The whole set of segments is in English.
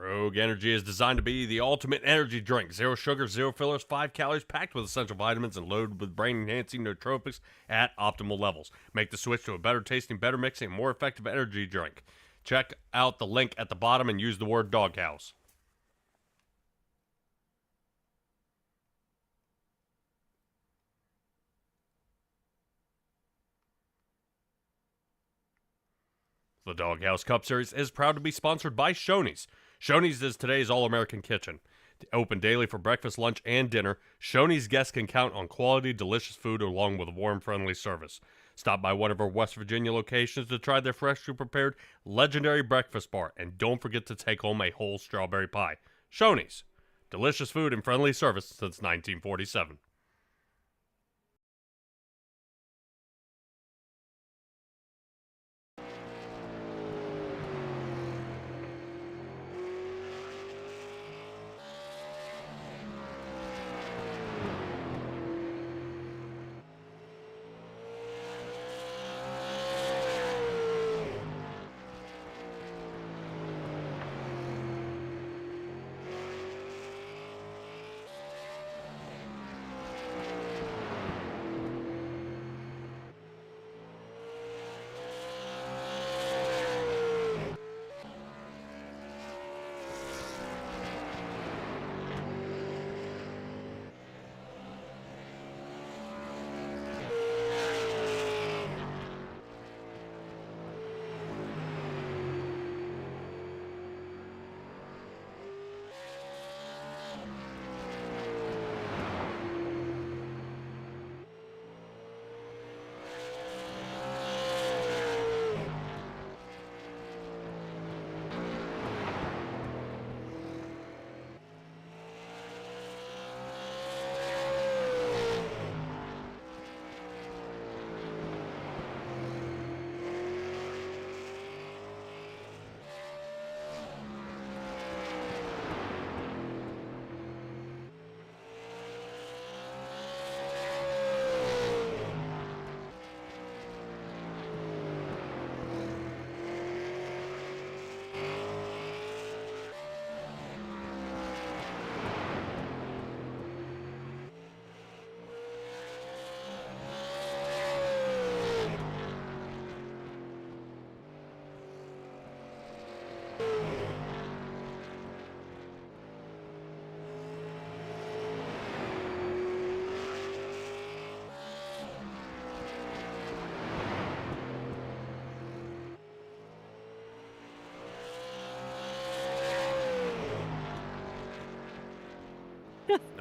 Rogue Energy is designed to be the ultimate energy drink. Zero sugar, zero fillers, 5 calories, packed with essential vitamins and loaded with brain-enhancing nootropics at optimal levels. Make the switch to a better tasting, better mixing, more effective energy drink. Check out the link at the bottom and use the word Doghouse. The Doghouse Cup Series is proud to be sponsored by Shoney's. Shoney's is today's all-American kitchen. Open daily for breakfast, lunch, and dinner, Shoney's guests can count on quality, delicious food along with warm, friendly service. Stop by one of our West Virginia locations to try their freshly prepared legendary breakfast bar, and don't forget to take home a whole strawberry pie. Shoney's. Delicious food and friendly service since 1947.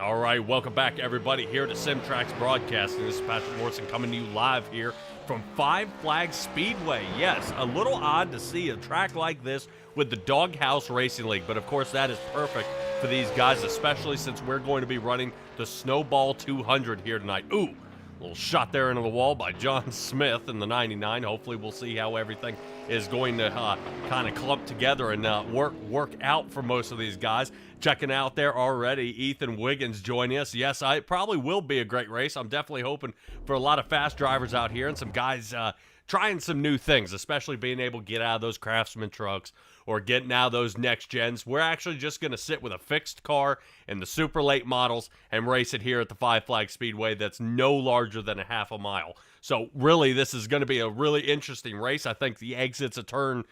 All right, welcome back, everybody, here to SimTrax Broadcasting. This is Patrick Morrison coming to you live here from Five Flags Speedway. Yes, a little odd to see a track like this with the Doghouse Racing League, but of course that is perfect for these guys, especially since we're going to be running the Snowball 200 here tonight. Ooh, a little shot there into the wall by John Smith in the 99. Hopefully we'll see how everything is going to kind of clump together and work out for most of these guys. Checking out there already, Ethan Wiggins joining us. Yes, it probably will be a great race. I'm definitely hoping for a lot of fast drivers out here and some guys trying some new things, especially being able to get out of those Craftsman trucks or getting out of those next gens. We're actually just going to sit with a fixed car in the super late models and race it here at the Five Flags Speedway that's no larger than a half a mile. So really, this is going to be a really interesting race. I think the exits of turn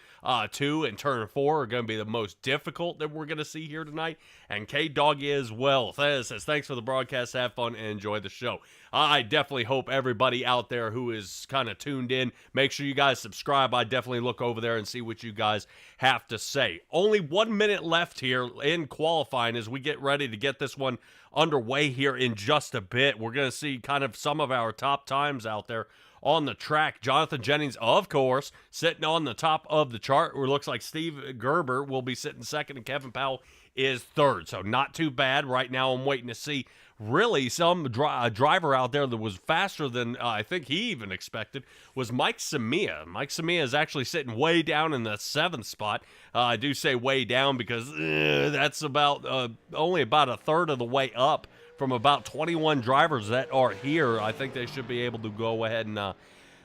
2 and turn 4 are going to be the most difficult that we're going to see here tonight. And K-Doggy as well says, thanks for the broadcast. Have fun and enjoy the show. I definitely hope everybody out there who is kind of tuned in, make sure you guys subscribe. I definitely look over there and see what you guys have to say. Only 1 minute left here in qualifying as we get ready to get this one underway here in just a bit. We're going to see kind of some of our top times out there on the track. Jonathan Jennings, of course, sitting on the top of the chart. It looks like Steve Gerber will be sitting second and Kevin Powell is third. So not too bad. Right now I'm waiting to see really some driver out there that was faster than I think he even expected was Mike Samia. Mike Samia is actually sitting way down in the 7th spot. I do say way down because that's about only about a third of the way up from about 21 drivers that are here. I think they should be able to go ahead and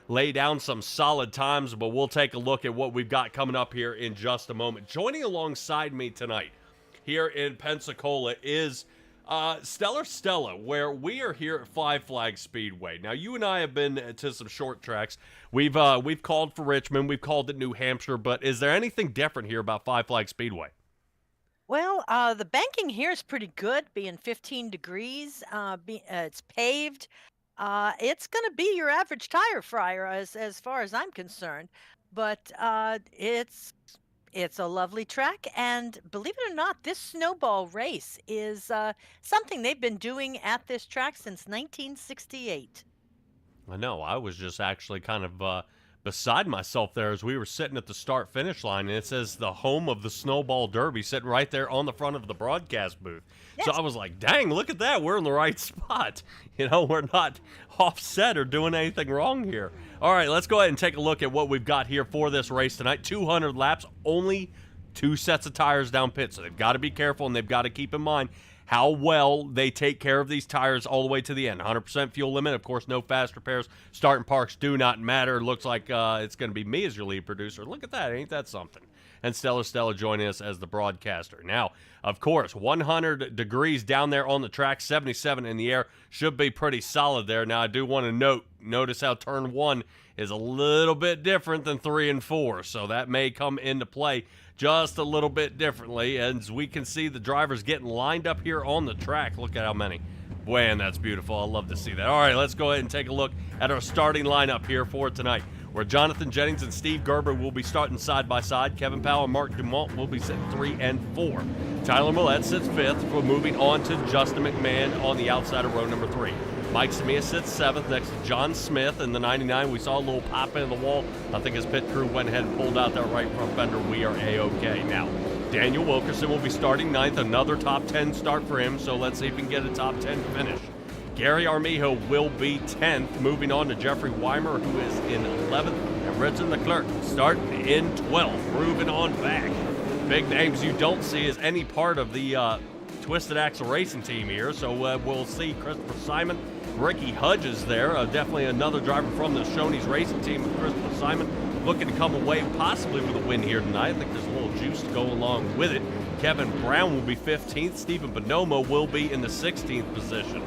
lay down some solid times, but we'll take a look at what we've got coming up here in just a moment. Joining alongside me tonight here in Pensacola is Stellar Stella, where we are here at Five Flag Speedway. Now, you and I have been to some short tracks. We've called for Richmond, we've called it New Hampshire, but is there anything different here about Five Flag Speedway? Well, the banking here is pretty good, being 15 degrees. It's paved. It's going to be your average tire fryer as far as I'm concerned, but it's a lovely track, and believe it or not, this snowball race is something they've been doing at this track since 1968. I know. I was just actually kind of beside myself there as we were sitting at the start-finish line, and it says the home of the Snowball Derby sitting right there on the front of the broadcast booth. So Yes. I was like, dang, look at that. We're in the right spot. You know, we're not offset or doing anything wrong here. All right, let's go ahead and take a look at what we've got here for this race tonight. 200 laps, only 2 sets of tires down pit, so they've got to be careful, and they've got to keep in mind how well they take care of these tires all the way to the end. 100% fuel limit. Of course, no fast repairs. Starting parks do not matter. Looks like it's going to be me as your lead producer. Look at that. Ain't that something? And Stella joining us as the broadcaster. Now, of course, 100 degrees down there on the track, 77 in the air. Should be pretty solid there. Now, I do want to notice how turn 1 is a little bit different than 3 and 4, so that may come into play just a little bit differently. As we can see, the drivers getting lined up here on the track. Look at how many. Man, that's beautiful. I love to see that. All right, let's go ahead and take a look at our starting lineup here for tonight, where Jonathan Jennings and Steve Gerber will be starting side by side. Kevin Powell and Mark Dumont will be sitting 3 and 4. Tyler Millette sits 5th, for moving on to Justin McMahon on the outside of row number 3. Mike Samia sits 7th next to John Smith in the 99. We saw a little pop in the wall. I think his pit crew went ahead and pulled out that right front fender. We are A-OK. Now, Daniel Wilkerson will be starting 9th. Another top 10 start for him, so let's see if he can get a top 10 finish. Gary Armijo will be 10th, moving on to Jeffrey Weimer, who is in 11th, and Richard Leclerc starting in 12th, moving on back. Big names you don't see as any part of the Twisted Axle Racing team here, so we'll see Christopher Simon, Ricky Hudges there, definitely another driver from the Shoney's Racing team with Christopher Simon, looking to come away possibly with a win here tonight. I think there's a little juice to go along with it. Kevin Brown will be 15th. Stephen Bonomo will be in the 16th position.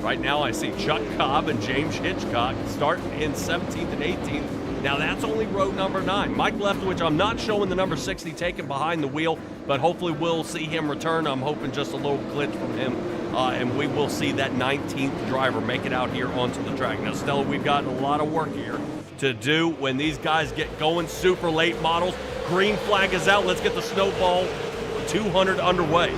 Right now I see Chuck Cobb and James Hitchcock starting in 17th and 18th. Now that's only row number 9. Mike Leftwich, I'm not showing the number 60 taken behind the wheel, but hopefully we'll see him return. I'm hoping just a little glitch from him, and we will see that 19th driver make it out here onto the track. Now, Stella, we've got a lot of work here to do when these guys get going. Super late models. Green flag is out. Let's get the Snowball 200 underway.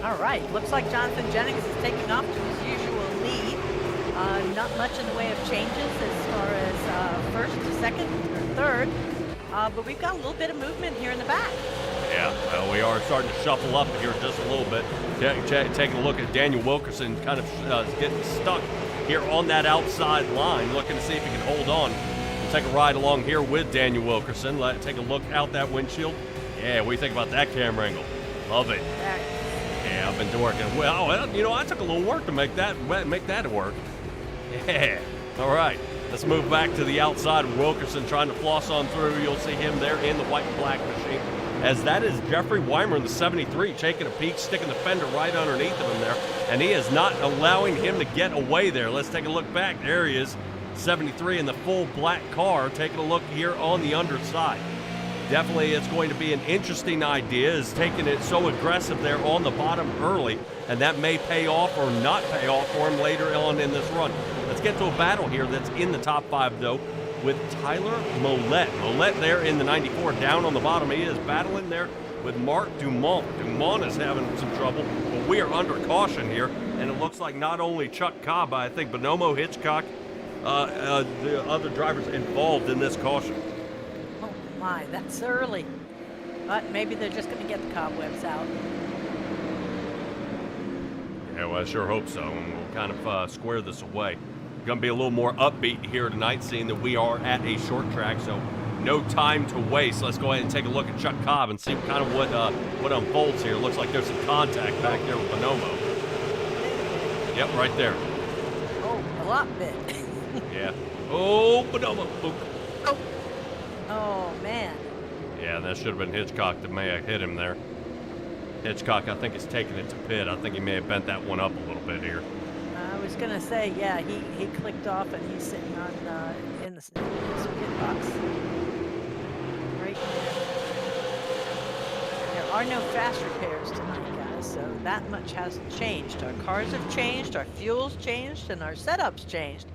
All right, looks like Jonathan Jennings is taking off to his usual lead. Not much in the way of changes as far as first to second or third, but we've got a little bit of movement here in the back. Yeah, well, we are starting to shuffle up here just a little bit. Taking a look at Daniel Wilkerson, kind of getting stuck here on that outside line, looking to see if he can hold on. We'll take a ride along here with Daniel Wilkerson. Take a look out that windshield. Yeah, what do you think about that camera angle? Love it. Yeah, I've been working. Well, you know, I took a little work to make that work. Yeah. All right. Let's move back to the outside. Wilkerson trying to floss on through. You'll see him there in the white and black machine. As that is Jeffrey Weimer in the 73, taking a peek, sticking the fender right underneath of him there. And he is not allowing him to get away there. Let's take a look back. There he is, 73 in the full black car, taking a look here on the underside. Definitely it's going to be an interesting idea, is taking it so aggressive there on the bottom early, and that may pay off or not pay off for him later on in this run. Let's get to a battle here that's in the top 5, though, with Tyler Millette. Millette there in the 94, down on the bottom. He is battling there with Mark Dumont. Dumont is having some trouble, but we are under caution here, and it looks like not only Chuck Cobb, but I think Bonomo, Hitchcock, the other drivers involved in this caution. Oh my, that's early. But maybe they're just going to get the cobwebs out. Yeah, well, I sure hope so, and we'll kind of square this away. Going to be a little more upbeat here tonight, seeing that we are at a short track, so no time to waste. Let's go ahead and take a look at Chuck Cobb and see kind of what unfolds here. Looks like there's some contact back there with Bonomo. Yep, right there. Oh, a lot bit. Yeah. Oh, Bonoma. Oh. Oh, man. Yeah, that should have been Hitchcock that may have hit him there. Hitchcock, I think, is taking it to pit. I think he may have bent that one up a little bit here. I was going to say, yeah, he clicked off and he's sitting on in his pit box. Right there. There are no fast repairs tonight, guys, so that much hasn't changed. Our cars have changed, our fuel's changed, and our setup's changed.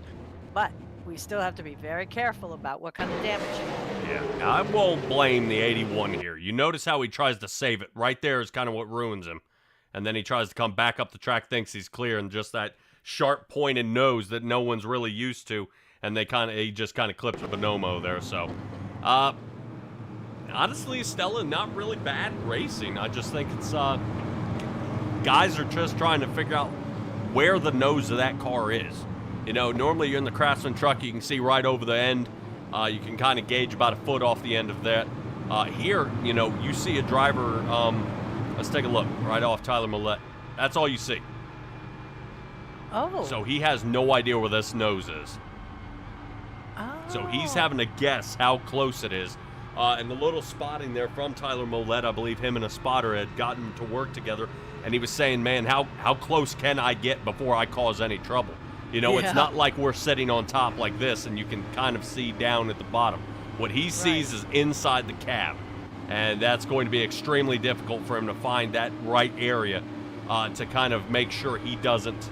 But we still have to be very careful about what kind of damage you have. Yeah, now, I won't blame the 81 here. You notice how he tries to save it. Right there is kind of what ruins him. And then he tries to come back up the track, thinks he's clear, and just that sharp pointed nose that no one's really used to. And he just kind of clips a Bonomo there. So, honestly, Stella, not really bad racing. I just think it's, guys are just trying to figure out where the nose of that car is. You know, normally you're in the Craftsman truck, you can see right over the end. You can kind of gauge about a foot off the end of that. Here, you know, you see a driver, let's take a look, right off Tyler Millette. That's all you see. Oh. So he has no idea where this nose is. Oh. So he's having to guess how close it is. And the little spotting there from Tyler Millette, I believe him and a spotter had gotten to work together. And he was saying, man, how close can I get before I cause any trouble? You know, It's not like we're sitting on top like this and you can kind of see down at the bottom. What he sees is inside the cab. And that's going to be extremely difficult for him to find that right area to kind of make sure he doesn't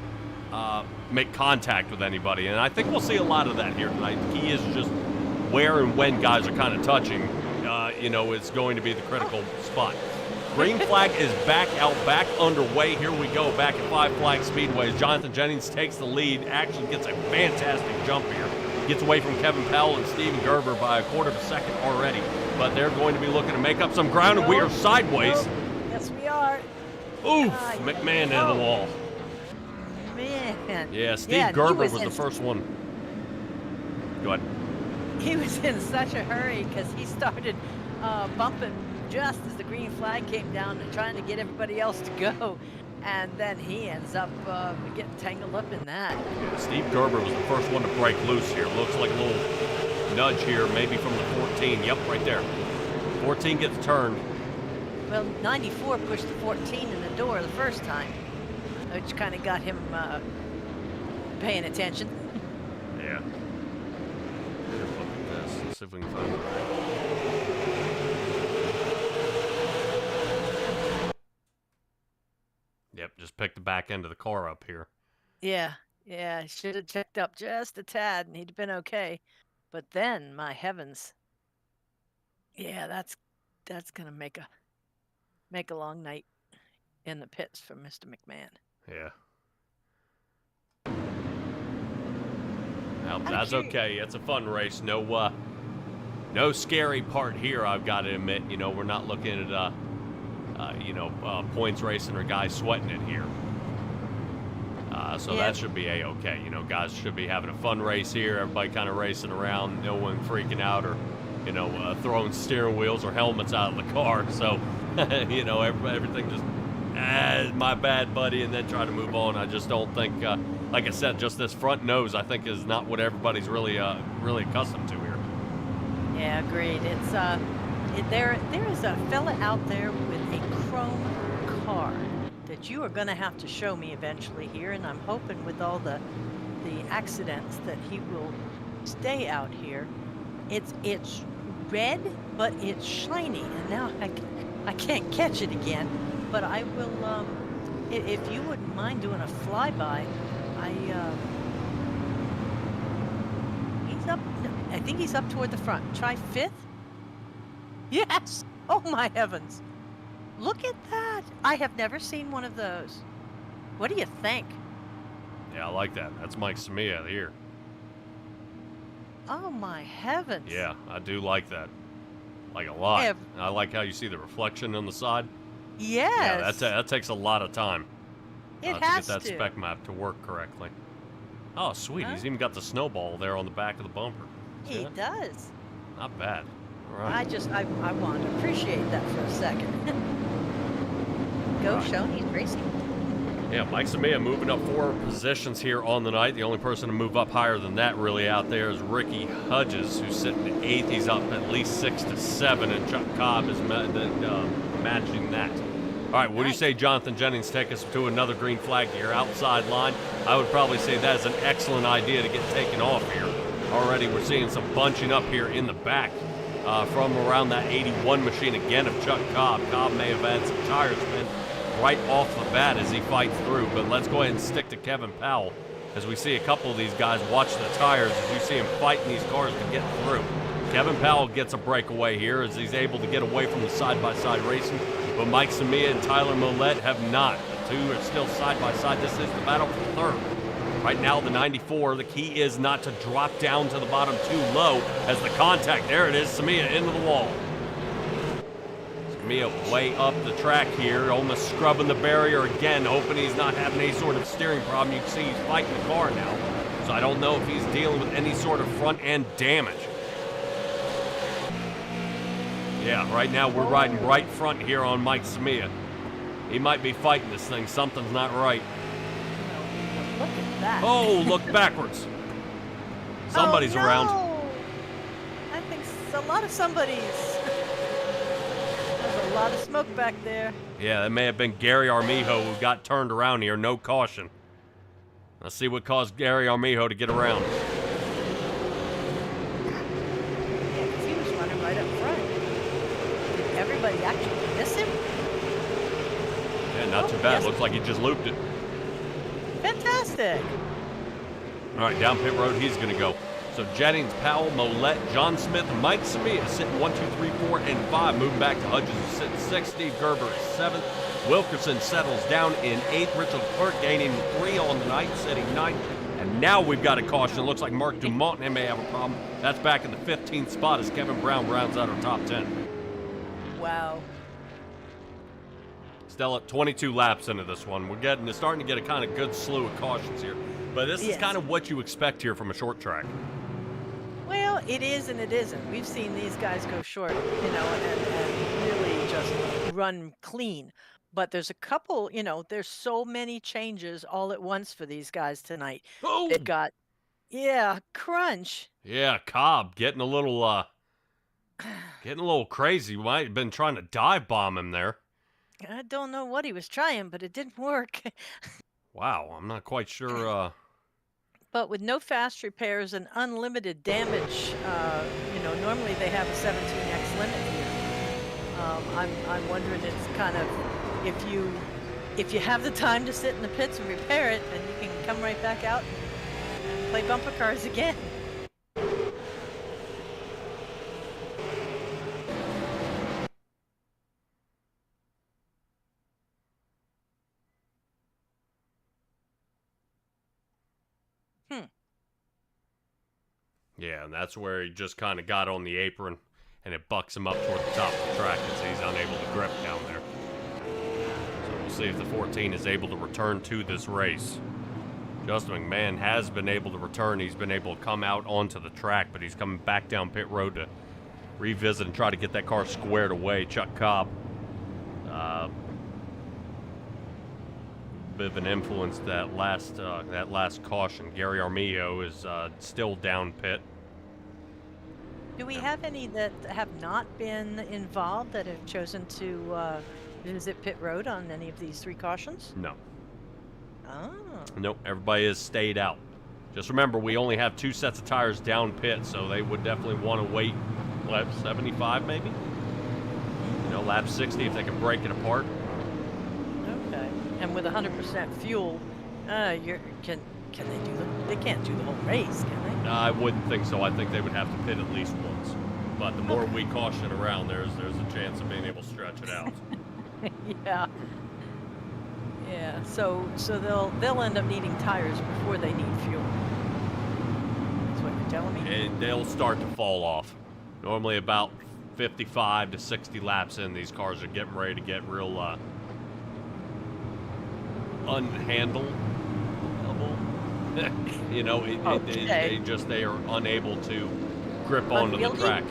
make contact with anybody. And I think we'll see a lot of that here tonight. The key is just where and when guys are kind of touching, you know, is going to be the critical spot. Green flag is back underway. Here we go, back at Five Flag Speedway. Jonathan Jennings takes the lead, actually gets a fantastic jump here. Gets away from Kevin Powell and Steven Gerber by a quarter of a second already. But they're going to be looking to make up some ground, and we are sideways. Yes, we are. Oof, McMahon into the wall. Man. Yeah, Steve Gerber was the first one. Go ahead. He was in such a hurry because he started bumping just as the green flag came down and trying to get everybody else to go. And then he ends up getting tangled up in that. Yeah, Steve Gerber was the first one to break loose here. Looks like a little nudge here, maybe from the 14. Yep, right there. 14 gets turned. Well, 94 pushed the 14 in the door the first time, which kind of got him paying attention. Yeah. Look at this. Let's see if we can find it. Yep, just picked the back end of the car up here. Yeah, should have checked up just a tad and he'd have been okay. But then, my heavens. Yeah, that's gonna make a long night in the pits for Mr. McMahon. Yeah. Well, that's okay. It's a fun race. No scary part here, I've got to admit. You know, we're not looking at points racing or guys sweating it here. So that should be a-okay. You know, guys should be having a fun race here. Everybody kind of racing around, no one freaking out or, throwing steering wheels or helmets out of the car. So, everything just, my bad, buddy, and then try to move on. I just don't think, like I said, just this front nose, I think, is not what everybody's really accustomed to here. Yeah, agreed. It's there is a fella out there with a chrome car that you are going to have to show me eventually here, and I'm hoping with all the accidents that he will stay out here. It's red, but it's shiny, and now I can't catch it again. But I will, if you wouldn't mind doing a flyby, I think he's up toward the front. Try fifth. Yes! Oh my heavens! Look at that! I have never seen one of those. What do you think? Yeah, I like that. That's Mike Samia here. Oh my heavens! Yeah, I do like that. Like a lot. I like how you see the reflection on the side. Yes! Yeah, that takes a lot of time. It to has get that spec map to work correctly. Oh, sweet. He's even got the snowball there on the back of the bumper. He does. Not bad. All right. I want to appreciate that for a second. Go, Shoney's racing. Yeah, Mike Samia moving up 4 positions here on the night. The only person to move up higher than that really out there is Ricky Hudges, who's sitting at 8th. He's up at least 6 to 7, and Chuck Cobb is matching that. All right, what do you say, Jonathan Jennings, take us to another green flag here, outside line? I would probably say that is an excellent idea to get taken off here. Already we're seeing some bunching up here in the back from around that 81 machine again of Chuck Cobb. Cobb may have had some tire spin right off the bat as he fights through, but let's go ahead and stick to Kevin Powell as we see a couple of these guys watch the tires as you see him fighting these cars to get through. Kevin Powell gets a breakaway here as he's able to get away from the side-by-side racing, but Mike Samia and Tyler Mollett have not. The two are still side-by-side. This is the battle for third. Right now, the 94, the key is not to drop down to the bottom too low as the contact, there it is, Samia into the wall. Samia way up the track here, almost scrubbing the barrier again, hoping he's not having any sort of steering problem. You can see he's fighting the car now, so I don't know if he's dealing with any sort of front end damage. Yeah, right now we're riding right front here on Mike Samia. He might be fighting this thing. Something's not right. Look at that. Oh, look backwards. Somebody's around. I think a lot of somebody's. There's a lot of smoke back there. Yeah, that may have been Gary Armijo who got turned around here. No caution. Let's see what caused Gary Armijo to get around. Yeah, because he was running right up front. Did everybody actually miss him? Yeah, not too bad. Yes. Looks like he just looped it. Fantastic. All right, down pit road he's going to go. So Jennings, Powell, Mollett, John Smith, Mike Samia sitting 1, 2, 3, 4, and 5. Moving back to Hudges is sitting 6th. Steve Gerber is 7th. Wilkerson settles down in 8th. Richard Clerk gaining 3 on the night, sitting 9th. And now we've got a caution. It looks like Mark Dumont may have a problem. That's back in the 15th spot as Kevin Brown rounds out our top 10. Wow. Still at 22 laps into this one. We're starting to get a kind of good slew of cautions here. But this is kind of what you expect here from a short track. Well, it is and it isn't. We've seen these guys go short, and really just run clean. But there's a couple, there's so many changes all at once for these guys tonight. Oh! They've got, crunch. Yeah, Cobb getting a little crazy. We might have been trying to dive bomb him there. I don't know what he was trying, but it didn't work. Wow, I'm not quite sure. But with no fast repairs and unlimited damage, normally they have a 17x limit here. I'm wondering, it's kind of, if you have the time to sit in the pits and repair it, then you can come right back out and play bumper cars again. Yeah, and that's where he just kind of got on the apron, and it bucks him up toward the top of the track as he's unable to grip down there. So we'll see if the 14 is able to return to this race. Justin McMahon has been able to return. He's been able to come out onto the track, but he's coming back down pit road to revisit and try to get that car squared away. Chuck Cobb, bit of an influence that last caution. Gary Armijo is still down pit. Do we have any that have not been involved that have chosen to visit pit road on any of these 3 cautions? No. Oh. Nope, everybody has stayed out. Just remember, we only have 2 sets of tires down pit, so they would definitely want to wait lap 75 maybe? Lap 60 if they can break it apart. Okay. And with 100% fuel, can they do they can't do the whole race, can they? I wouldn't think so. I think they would have to pit at least once. But the more we caution around, there's a chance of being able to stretch it out. Yeah. Yeah. So they'll end up needing tires before they need fuel. That's what you're telling me? And they'll start to fall off. Normally about 55 to 60 laps in, these cars are getting ready to get real unhandleable. They are unable to grip onto the track.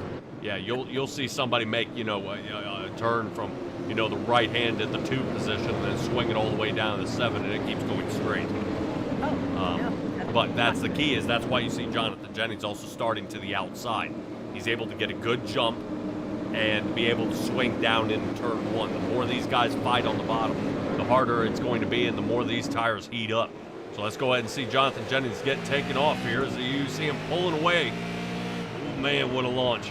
Yeah, you'll see somebody make a turn from you know, the right hand at the 2 position and then swing it all the way down to the 7, and it keeps going straight. But that's the key, is that's why you see Jonathan Jennings also starting to the outside. He's able to get a good jump and be able to swing down in turn 1. The more these guys fight on the bottom, the harder it's going to be, and the more these tires heat up. So let's go ahead and see Jonathan Jennings get taken off here as you see him pulling away. Oh man, what a launch.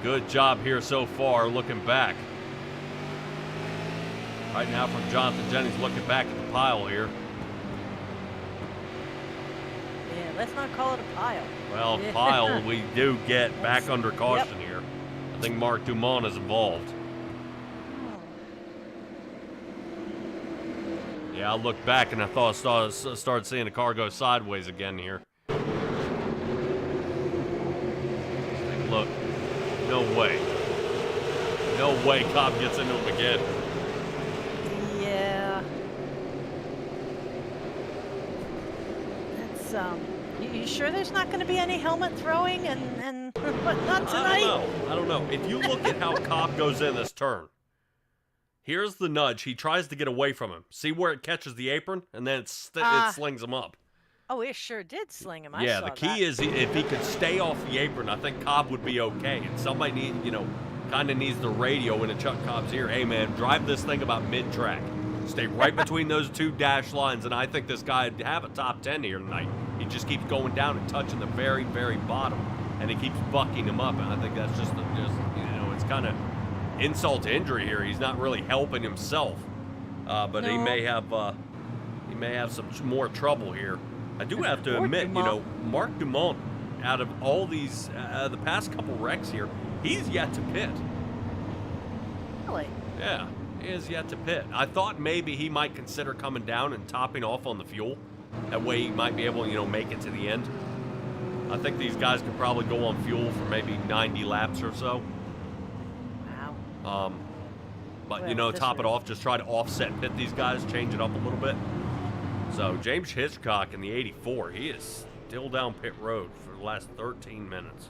Good job here so far, looking back. Right now from Jonathan Jennings looking back at the pile here. Yeah, let's not call it a pile. Well, pile we do get back under caution here. I think Mark Dumont is involved. Yeah, I looked back and I thought I started seeing the car go sideways again here. Take a look. No way. No way Cobb gets into him again. Yeah. That's you sure there's not going to be any helmet throwing and not tonight? I don't know. If you look at how Cobb goes in this turn, here's the nudge. He tries to get away from him. See where it catches the apron, and then it slings him up. Oh, it sure did sling him. Yeah, the key is if he could stay off the apron, I think Cobb would be okay. And somebody kind of needs the radio into Chuck Cobb's ear. Hey, man, drive this thing about mid-track. Stay right between those 2 dash lines, and I think this guy would have a top 10 here tonight. He just keeps going down and touching the very, very bottom, and he keeps bucking him up. And I think that's just it's kind of insult to injury here. He's not really helping himself, but no. he may have some more trouble here. I do have to admit, Mark Dumont, out of all these, the past couple wrecks here, he's yet to pit. Really? Yeah, he is yet to pit. I thought maybe he might consider coming down and topping off on the fuel. That way he might be able to, make it to the end. I think these guys could probably go on fuel for maybe 90 laps or so. Wow. But, top it off, just try to offset pit these guys, change it up a little bit. So, James Hitchcock in the 84, he is still down pit road for the last 13 minutes.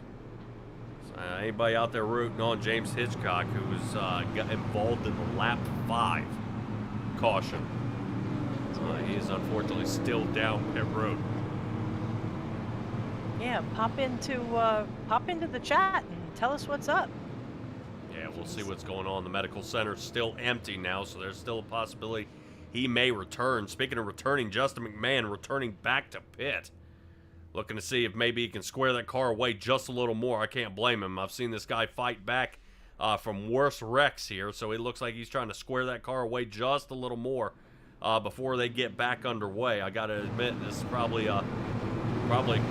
So, anybody out there rooting on James Hitchcock, who was got involved in the lap 5 caution, he is unfortunately still down pit road. Yeah, pop into the chat and tell us what's up. Yeah, we'll see what's going on. The medical center's still empty now, so there's still a possibility he may return. Speaking of returning, Justin McMahon returning back to pit. Looking to see if maybe he can square that car away just a little more. I can't blame him. I've seen this guy fight back from worse wrecks here, so it looks like he's trying to square that car away just a little more before they get back underway. I got to admit, this is probably a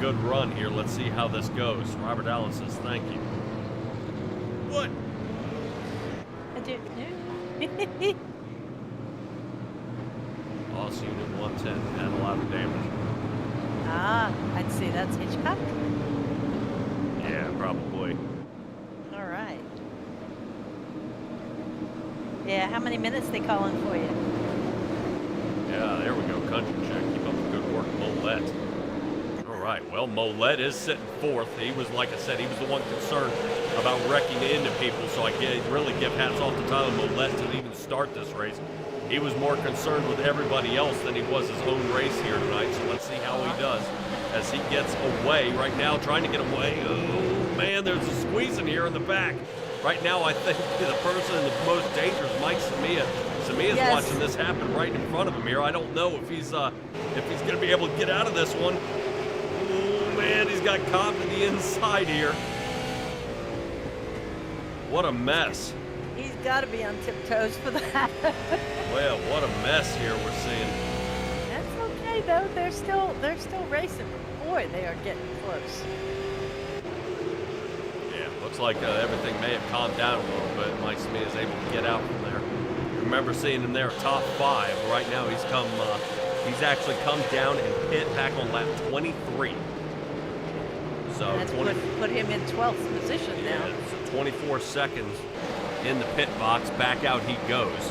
good run here. Let's see how this goes. Robert Allen says thank you. What? I do. Loss unit 110 had a lot of damage. I'd say that's Hitchcock. Yeah, probably. All right. Yeah, how many minutes they calling for you? Yeah, there we go. Country check. Keep up the good work, Mollett. All right. Well, Mollett is sitting 4th. He was, like I said, he was the one concerned about wrecking into people. So I really give hats off to Tyler Mollett to even start this race. He was more concerned with everybody else than he was his own race here tonight. So let's see how he does as he gets away right now, trying to get away. Oh, man, there's a squeeze in here in the back. Right now, I think the person in the most danger is Mike Samia. Samia's watching this happen right in front of him here. I don't know if he's going to be able to get out of this one. Oh, man, he's got Cobb to the inside here. What a mess. He's got to be on tiptoes for that. Well, what a mess here we're seeing. That's okay though. They're still racing. Boy, they are getting close. Yeah, looks like everything may have calmed down a little bit. Mike Smith is able to get out from there. Remember seeing him there top 5. Right now he's actually come down and pit back on lap 23. So that's put him in 12th position now. So 24 seconds in the pit box. Back out he goes.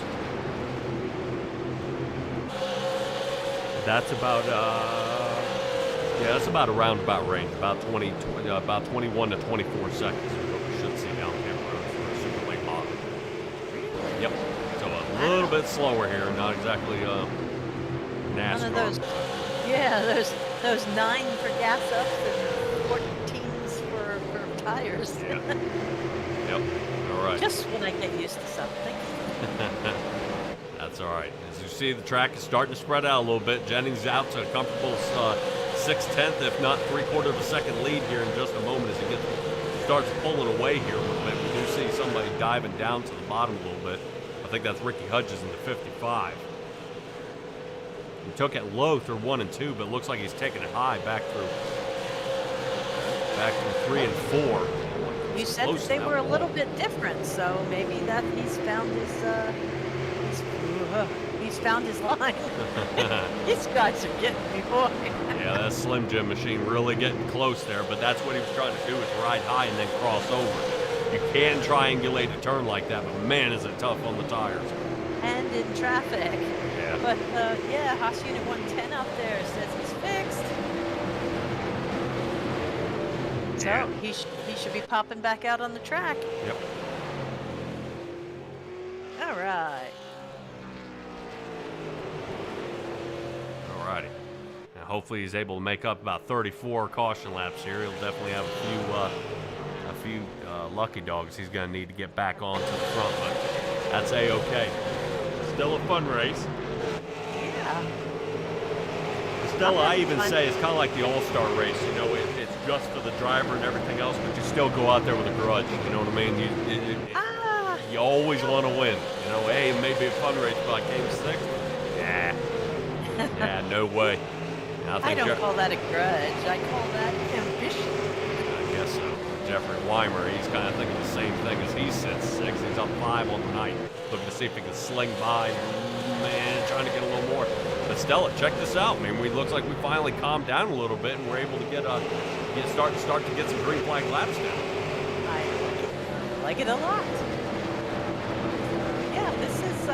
That's about that's about a roundabout range, about 21 to 24 seconds is what we should see down pit road for a super late model. Really? Yep. little bit slower here, not exactly NASCAR. One of those, yeah, those 9 for gas ups and 14s for tires. Yeah. Yep. All right. Just when I get used to something. That's all right. As you see, the track is starting to spread out a little bit. Jennings out to a comfortable 6/10, if not 3/4 of a second lead here in just a moment as he starts pulling away here a little bit. We do see somebody diving down to the bottom a little bit. I think that's Ricky Hudges in the 55. He took it low through 1 and 2, but it looks like he's taking it high back through 3 and 4. You said that they were a little bit different, so maybe that he's found his line. These guys are getting me, boy. Yeah, that Slim Jim machine really getting close there, but that's what he was trying to do, is ride high and then cross over. You can triangulate a turn like that, but man, is it tough on the tires. And in traffic. Yeah. But, yeah, Haas Unit 110 out there says he's fixed. So he should be popping back out on the track. Yep. All right. Alrighty. Now hopefully he's able to make up about 34 caution laps here. He'll definitely have a few lucky dogs he's going to need to get back onto the front, but that's A-okay. Still a fun race. Yeah. Stella, I even say it's kind of like the All-Star race. You know, it's just for the driver and everything else, but you still go out there with a grudge. You know what I mean? You always want to win. You know, hey, it may be a fun race, but I came 6th. Yeah. Yeah, no way. I don't call that a grudge. I call that ambition. I guess so. Jeffrey Weimer, he's kind of thinking the same thing as he sits 6th. He's up 5 on the night, looking to see if he can sling by. Man, trying to get a little more. But Stella, check this out. I mean, it looks like we finally calmed down a little bit, and we're able to start to get some green flag laps down. I like it a lot. Yeah, this is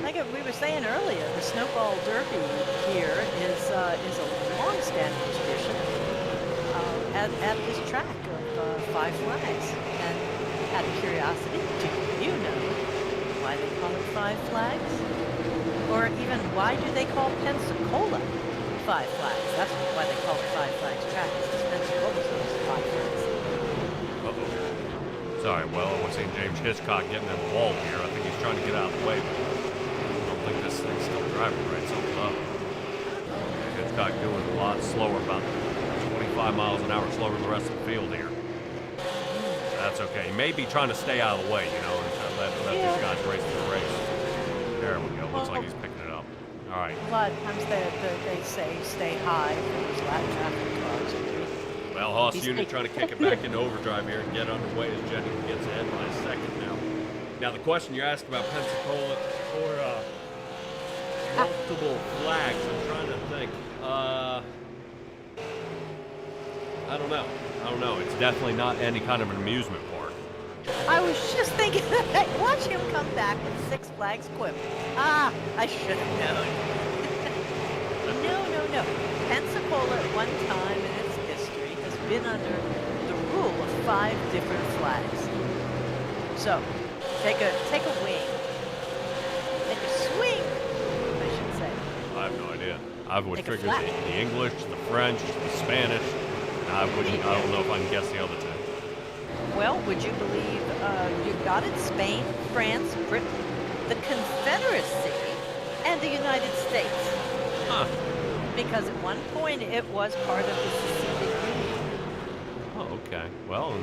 like we were saying earlier. The Snowball Derby here is a long-standing tradition at this track of 5 flags. And out of curiosity, do you know why they call it 5 flags? Or even why do they call Pensacola 5 flags? That's why they call it 5 flags track, because Pensacola's almost 5 flags. Uh-oh. Sorry, well, we're seeing James Hitchcock getting involved here. I think he's trying to get out of the way, but I don't think this thing's still driving right. Something's up. Hitchcock doing a lot slower, about 25 miles an hour slower than the rest of the field here. That's okay. He may be trying to stay out of the way, you know, and let these guys race the race. There we go. Looks like he's picking it up. All right. A lot of times they say stay high for these lap traffic cars. Well, Haas Unit trying to kick it back into overdrive here and get underway as Jennings gets ahead by a second now. Now, the question you asked about Pensacola or multiple flags, I'm trying to think. I don't know. It's definitely not any kind of an amusement park. I was just thinking that. Watch him come back with 6 flags quip. I should have known. No. Pensacola at one time in its history has been under the rule of 5 different flags. So, take a wing. Take a swing, I should say. I have no idea. I would figure the English, the French, the Spanish. I don't know if I can guess the other 2. Well, would you believe you got it? Spain, France, Britain, the Confederacy, and the United States. Huh. Because at one point it was part of the seceded Union. Oh, okay. Well,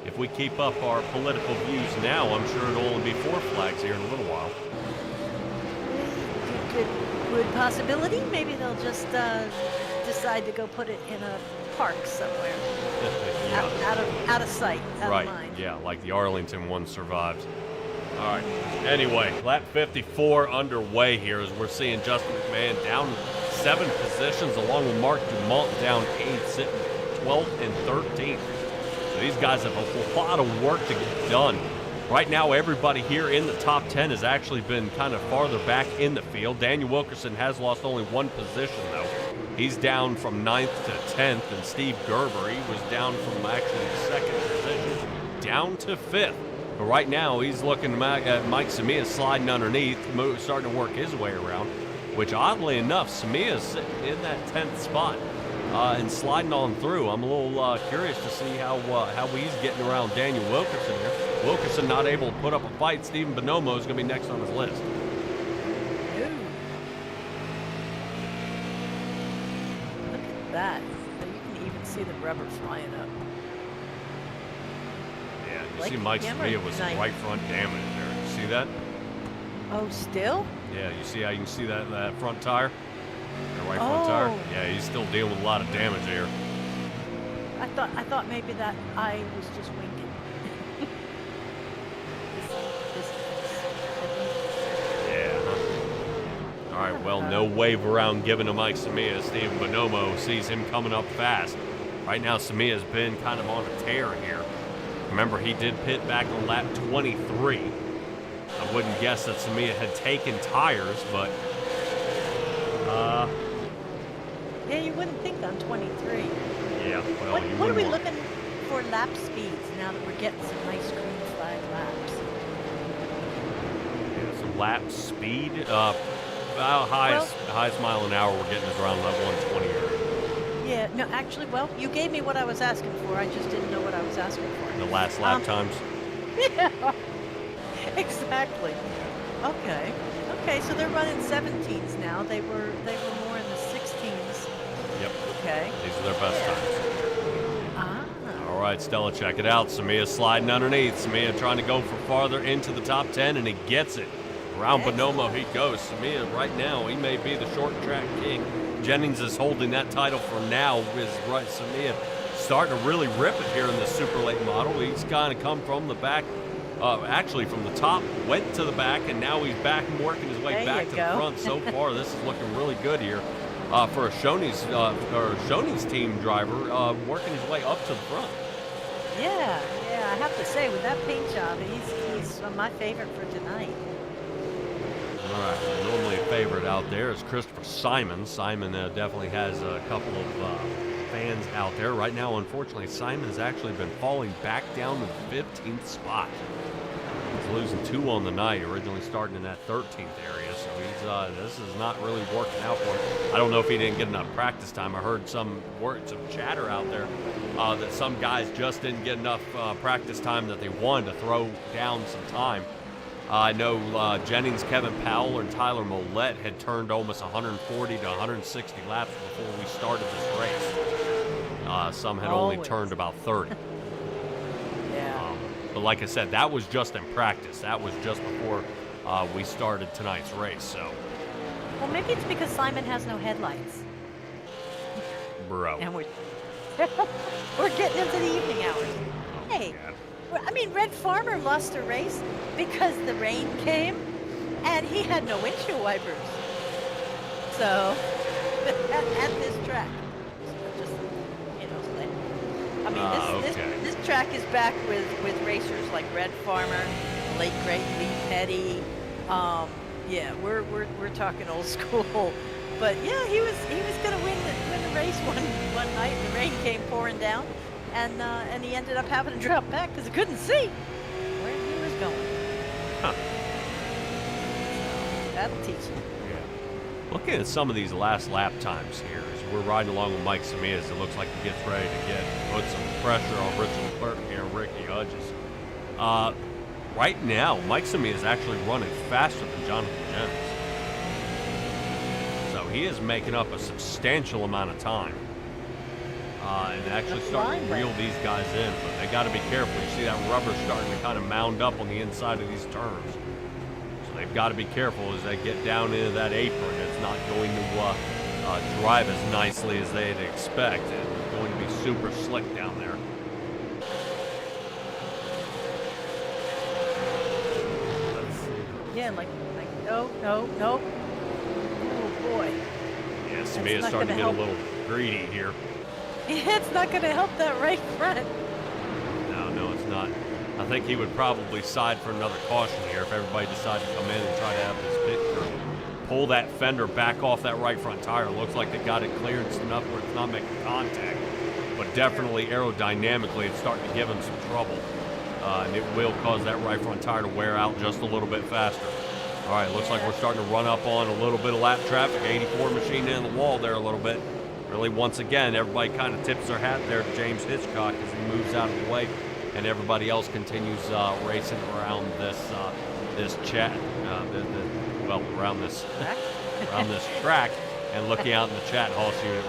if we keep up our political views now, I'm sure it'll only be 4 flags here in a little while. Good possibility. Maybe they'll just decide to go put it in a park somewhere. Yeah. Out of sight, out right. of mind. Yeah, like the Arlington one survived. All right. Anyway, lap 54 underway here as we're seeing Justin McMahon down 7 positions along with Mark Dumont down 8, sitting 12th and 13th. So these guys have a lot of work to get done. Right now, everybody here in the top 10 has actually been kind of farther back in the field. Daniel Wilkerson has lost only 1 position, though. He's down from 9th to 10th, and Steve Gerber, he was down from actually 2nd position down to 5th. But right now, he's looking at Mike Samia sliding underneath, starting to work his way around, which oddly enough, Samia's sitting in that 10th spot and sliding on through. I'm a little curious to see how he's getting around Daniel Wilkerson here. Wilkerson not able to put up a fight. Stephen Bonomo is going to be next on his list. Look at that. You can even see the rubber flying up. Yeah, you see Mike Samia with some right front damage there. You see that? Oh, still? Yeah, you see how you can see that front tire? The right front tire? Yeah, he's still dealing with a lot of damage here. I thought maybe that I was just winking. All right, well, no wave around given to Mike Samia. Stephen Bonomo sees him coming up fast. Right now, Samia's been kind of on a tear here. Remember, he did pit back on lap 23. I wouldn't guess that Samia had taken tires, but... yeah, you wouldn't think on 23. Yeah, well, what are we looking for lap speeds now that we're getting some nice green flag laps? Yeah, some lap speed. Highest mile an hour we're getting is around lap 120 area. Yeah, no, actually, well, you gave me what I was asking for. I just didn't know what I was asking for. The last lap times? Yeah, exactly. Okay. Okay, so they're running 17s now. They were more in the 16s. Yep. Okay. These are their best times. Ah. All right, Stella, check it out. Samia sliding underneath. Samia trying to go for farther into the top 10, and he gets it. Around Bonomo he goes. Samia right now, he may be the short track king. Jennings is holding that title for now. Samia starting to really rip it here in the super late model. He's kind of come from the back, actually from the top, went to the back, and now he's back and working his way back to the front. So far, this is looking really good here for a Shoney's team driver working his way up to the front. Yeah, I have to say, with that paint job, he's my favorite for tonight. All right, normally a favorite out there is Christopher Simon. Simon definitely has a couple of fans out there. Right now, unfortunately, Simon has actually been falling back down to the 15th spot. He's losing 2 on the night, originally starting in that 13th area, so this is not really working out for him. I don't know if he didn't get enough practice time. I heard some chatter out there that some guys just didn't get enough practice time that they wanted to throw down some time. I know Jennings, Kevin Powell, and Tyler Mollett had turned almost 140 to 160 laps before we started this race. Some had only turned about 30. Yeah. But like I said, that was just in practice. That was just before we started tonight's race. So. Well, maybe it's because Simon has no headlights. Bro. And we're getting into the evening hours. Hey. I mean, Red Farmer lost a race because the rain came and he had no windshield wipers. So, at this track, just, I mean, this track is back with racers like Red Farmer, late great Lee Petty. Yeah, we're talking old school. But yeah, he was gonna win the race one night. The rain came pouring down. And he ended up having to drop back because he couldn't see where he was going. Huh. That'll teach him. Yeah. Looking at some of these last lap times here, as we're riding along with Mike Samia, it looks like he gets ready to put some pressure on Richard Clerk here and Ricky Hudges. Right now, Mike Samia is actually running faster than Jonathan Jennings. So he is making up a substantial amount of time. And actually starting to reel these guys in, but they got to be careful. You see that rubber starting to kind of mound up on the inside of these turns. So they've got to be careful as they get down into that apron. It's not going to drive as nicely as they'd expect. It's going to be super slick down there. Yeah, like no. Oh boy. Yeah, Samia's starting to get a little greedy here. It's not going to help that right front. No, it's not. I think he would probably side for another caution here if everybody decided to come in and try to have this pit crew pull that fender back off that right front tire. Looks like they got it cleared enough where it's not making contact, but definitely aerodynamically it's starting to give him some trouble. and it will cause that right front tire to wear out just a little bit faster. All right, looks like we're starting to run up on a little bit of lap traffic. 84 machine in the wall there a little bit. Really, once again, everybody kind of tips their hat there to James Hitchcock as he moves out of the way, and everybody else continues racing around this around this track, and looking out in the chat. Hoss unit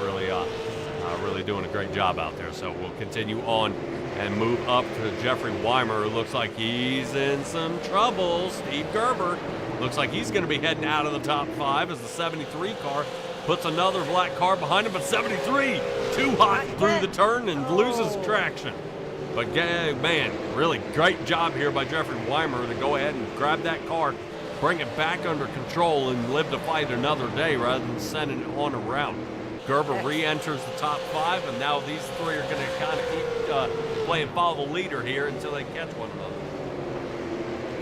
really doing a great job out there. So we'll continue on and move up to Jeffrey Weimer, who looks like he's in some trouble. Steve Gerber looks like he's going to be heading out of the top 5 as the 73 car puts another black car behind him, but 73 too hot through the turn and loses traction. But man, really great job here by Jeffrey Weimer to go ahead and grab that car, bring it back under control, and live to fight another day rather than sending it on around. Gerber re-enters the top 5, and now these three are going to kind of keep playing follow the leader here until they catch one another.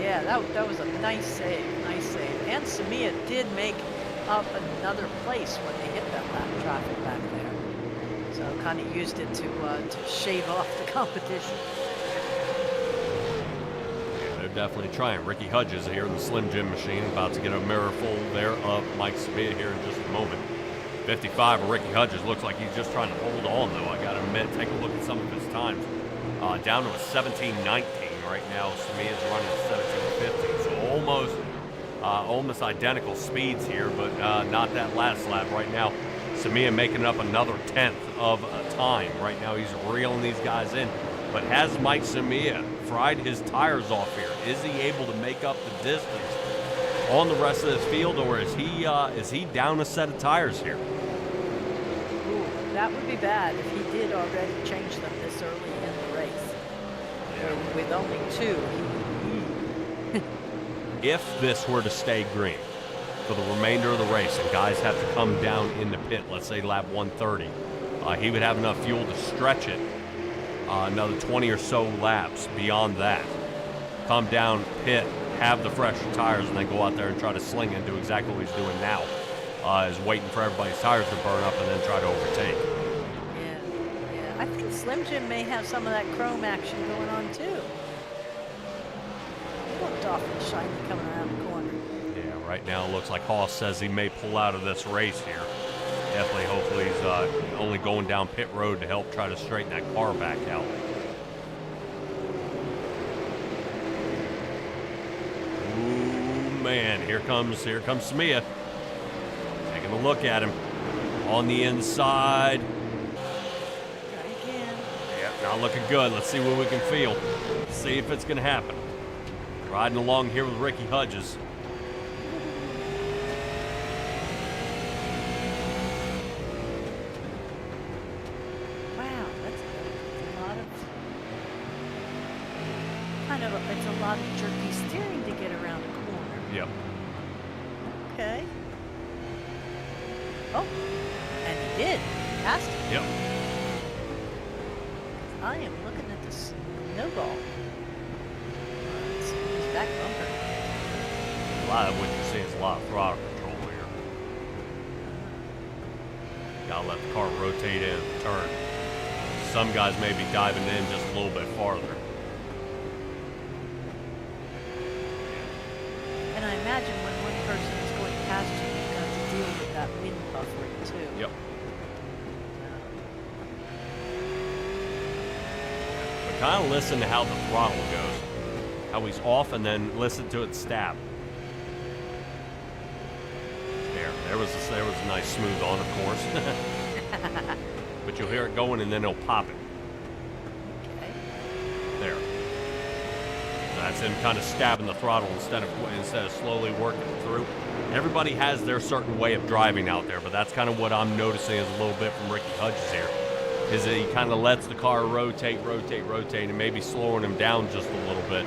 Yeah, that was a nice save, And Samia did make up another place when they hit that lap traffic back there. So kind of used it to shave off the competition. Yeah, they're definitely trying. Ricky Hudges here in the Slim Jim machine, about to get a mirror full there of Mike Samia here in just a moment. 55 of Ricky Hudges looks like he's just trying to hold on, though. I got to admit, take a look at some of his times. Down to a 17:19 right now. Samia's running a 17:15, so almost identical speeds here, but not that last lap right now. Samia making up another 10th of a time. Right now he's reeling these guys in. But has Mike Samia fried his tires off here? Is he able to make up the distance on the rest of this field, or is he down a set of tires here? Ooh, that would be bad if he did already change them this early in the race. Yeah. With only 2. If this were to stay green for the remainder of the race and guys have to come down in the pit, let's say lap 130, he would have enough fuel to stretch it another 20 or so laps beyond that. Come down, pit, have the fresh tires, and then go out there and try to sling it and do exactly what he's doing now, is waiting for everybody's tires to burn up and then try to overtake. Yeah. I think Slim Jim may have some of that chrome action going on too. He looked awfully shiny coming around the corner. Yeah, right now it looks like Hoss says he may pull out of this race here. Definitely, hopefully he's only going down pit road to help try to straighten that car back out. Ooh, man, here comes Samia. Taking a look at him on the inside. Try again. Yeah, not looking good. Let's see what we can feel. See if it's going to happen. Riding along here with Ricky Hudges. Wow, that's a lot of jerky steering to get around the corner. Yep. Okay. Oh, and he did. He passed it. Yep. I am looking at the Snowball. Let's see his back bumper. A lot of what you see is a lot of throttle control here. Gotta let the car rotate in at the turn. Some guys may be diving in just a little bit farther. And I imagine when one person is going past you, you've got to deal with that wind buffering too. Yep. But kind of listen to how the throttle goes. How he's off and then listen to it stab. There was a nice smooth on, of course. But you'll hear it going and then it'll pop it. Okay. There. That's him kind of stabbing the throttle instead of slowly working it through. Everybody has their certain way of driving out there, but that's kind of what I'm noticing is a little bit from Ricky Hudges here. Is that he kind of lets the car rotate, and maybe slowing him down just a little bit.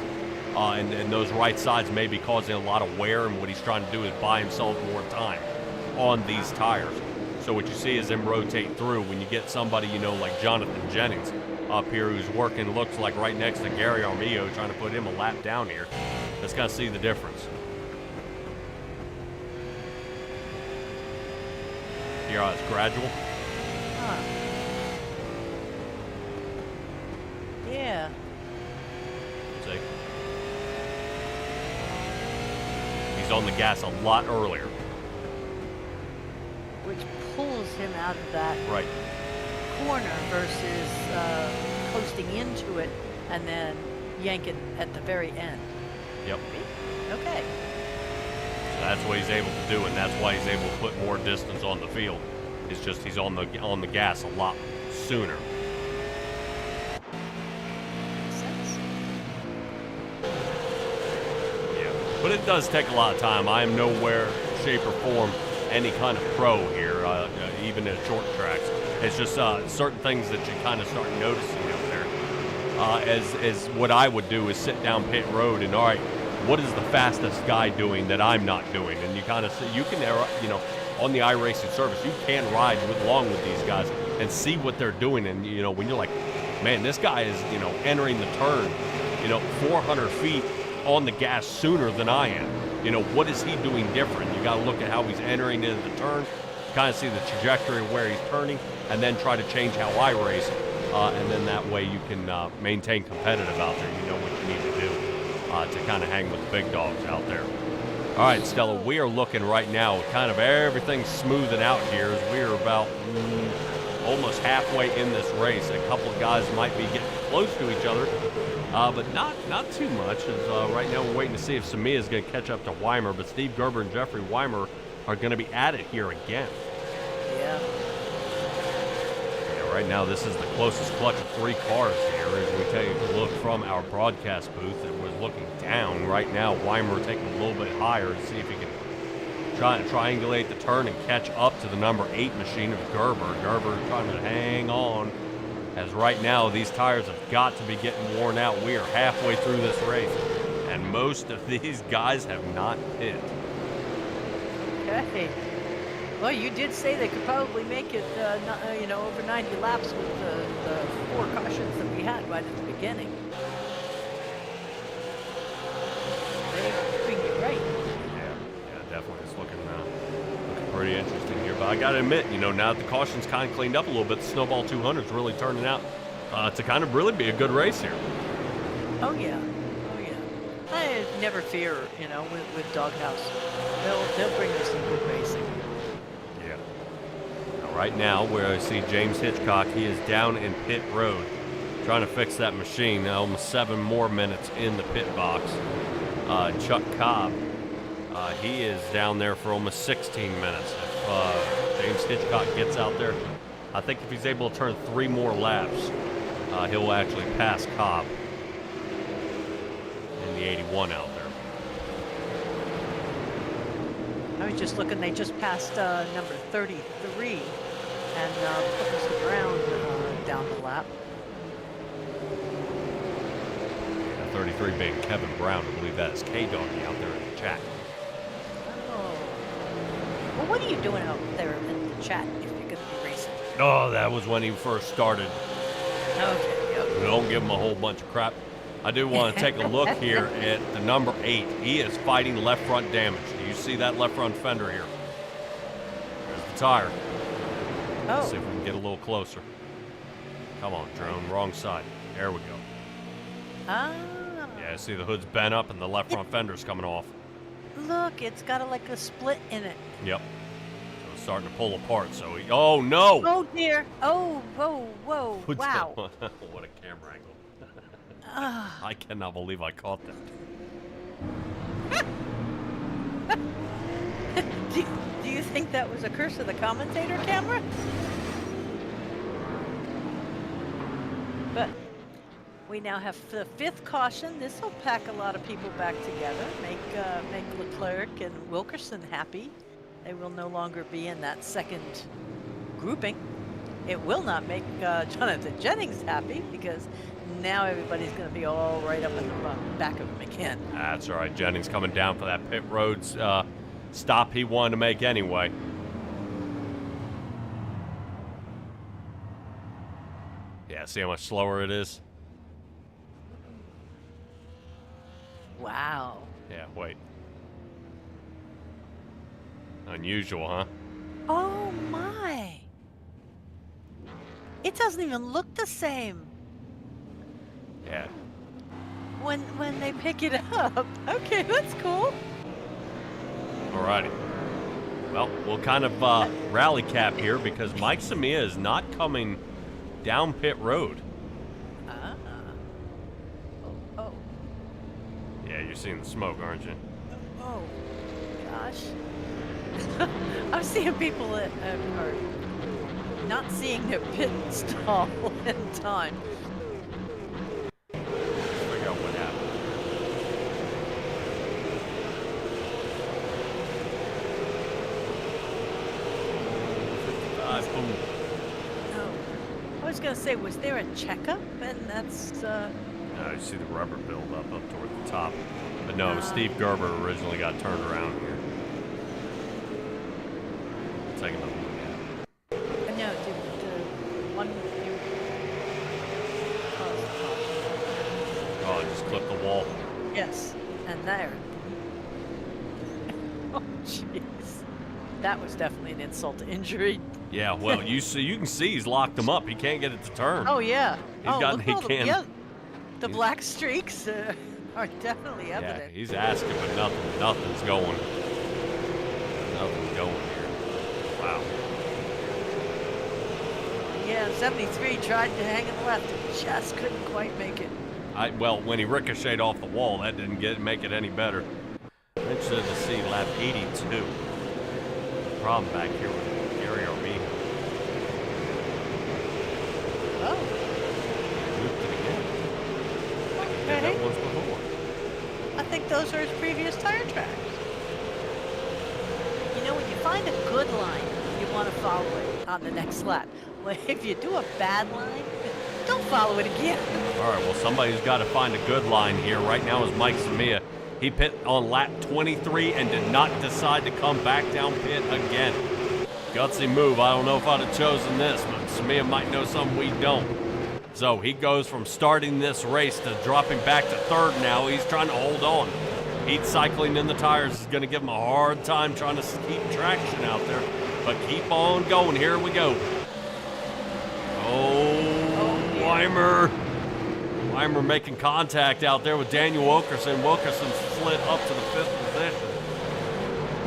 And those right sides may be causing a lot of wear, and what he's trying to do is buy himself more time on these tires. So what you see is him rotate through. When you get somebody, like Jonathan Jennings up here who's working, looks like right next to Gary Armillo, trying to put him a lap down here. Let's kind of see the difference. Here how it's gradual. Yeah. So He's on the gas a lot earlier. Which pulls him out of that Right. corner versus coasting into it and then yanking at the very end. Yep. Okay. So that's what he's able to do, and that's why he's able to put more distance on the field. It's just he's on the gas a lot sooner. Makes sense. Yeah. But it does take a lot of time. I am nowhere, shape, or form any kind of pro here, even at short tracks. It's just certain things that you kind of start noticing out there. As what I would do is sit down pit road and, all right, what is the fastest guy doing that I'm not doing? And you kind of see, you can, on the iRacing service, you can ride along with these guys and see what they're doing. And, when you're like, man, this guy is, entering the turn, 400 feet on the gas sooner than I am. What is he doing different? You got to look at how he's entering into the turn, kind of see the trajectory of where he's turning, and then try to change how I race. And then that way you can maintain competitive out there. You know what you need to do to kind of hang with the big dogs out there. All right, Stella, we are looking right now, kind of everything smoothing out here as we are about almost halfway in this race. A couple of guys might be getting close to each other, but not too much. As right now we're waiting to see if Samia is going to catch up to Weimer, but Steve Gerber and Jeffrey Weimer are going to be at it here again. Yeah. Right now, this is the closest clutch of 3 cars here as we take a look from our broadcast booth. It was looking down. Right now, Weimer taking a little bit higher to see if he can try to triangulate the turn and catch up to the number 8 machine of Gerber. Gerber trying to hang on, as right now these tires have got to be getting worn out. We are halfway through this race, and most of these guys have not hit. Okay. Well, you did say they could probably make it, over 90 laps with the 4 cautions that we had right at the beginning. They're doing great. Yeah, definitely. It's looking pretty interesting here. But I got to admit, now that the caution's kind of cleaned up a little bit, the Snowball 200 is really turning out to kind of really be a good race here. Oh, yeah. I never fear, with Doghouse. They'll bring us some good racing. Right now, where I see James Hitchcock, he is down in pit road trying to fix that machine. Now almost 7 more minutes in the pit box. Chuck Cobb, he is down there for almost 16 minutes. If James Hitchcock gets out there, I think if he's able to turn 3 more laps, he'll actually pass Cobb in the 81 out there. I was just looking, they just passed number 33 and put Brown down the lap. 33 being Kevin Brown. I believe that is K-Doggy out there in the chat. Oh. Well, what are you doing out there in the chat if you're going to be racing? Oh, that was when he first started. Okay, yep. Don't give him a whole bunch of crap. I do want to take a look here at the number 8. He is fighting left front damage. Do you see that left front fender here? There's the tire. Let's see if we can get a little closer. Come on, drone. Wrong side. There we go. Ah. Yeah, see the hood's bent up and the left front fender's coming off. Look, it's got like a split in it. Yep. So it's starting to pull apart. So he, oh no! Oh dear. Oh, whoa. Wow. What a camera angle. I cannot believe I caught that. Do you think that was a curse of the commentator camera? But we now have the 5th caution. This will pack a lot of people back together, make Leclerc and Wilkerson happy. They will no longer be in that second grouping. It will not make Jonathan Jennings happy because now everybody's going to be all right up in the back of him again. That's all right. Jennings coming down for that pit road stop he wanted to make anyway. Yeah, see how much slower it is? Wow. Yeah, wait. Unusual, huh? Oh my. It doesn't even look the same. Yeah. When they pick it up. Okay, that's cool. Alrighty. Well, we'll kind of rally cap here because Mike Samia is not coming down pit road. Ah. Oh. Yeah, you're seeing the smoke, aren't you? Oh. Gosh. I'm seeing people that are not seeing their pit stall in time. Figure out what happened. Boom. No. I was gonna say, was there a checkup? And that's Now you see the rubber build up toward the top. But no, Steve Gerber originally got turned around here. Take another look at it. no, the one you Oh, it just clipped the wall. yes, and there. Oh jeez. That was definitely an insult to injury. Yeah, well, you can see he's locked him up. He can't get it to turn. Oh yeah. He's look at all the black streaks are definitely Yeah, evident. he's asking, but nothing's going. Nothing's going here. Wow. Yeah, 73 tried to hang in the left and just couldn't quite make it. Well, when he ricocheted off the wall, that didn't make it any better. I'm interested to see lap 82. Problem back here with Gary Armia. Oh. Looped it again. Did that Okay. once before. I think those are his previous tire tracks. You know, when you find a good line, you want to follow it on the next lap. Well, if you do a bad line, don't follow it again. All right, well, somebody's got to find a good line here. Right now is Mike Samia. He pit on lap 23 and did not decide to come back down pit again. Gutsy move. I don't know if I'd have chosen this, but Samia might know something we don't. So he goes from starting this race to dropping back to third now. He's trying to hold on. Heat cycling in the tires is going to give him a hard time trying to keep traction out there. But keep on going. Here we go. Oh, Weimer. Weimer making contact out there with Daniel Wilkerson. Wilkerson slid up to the 5th position.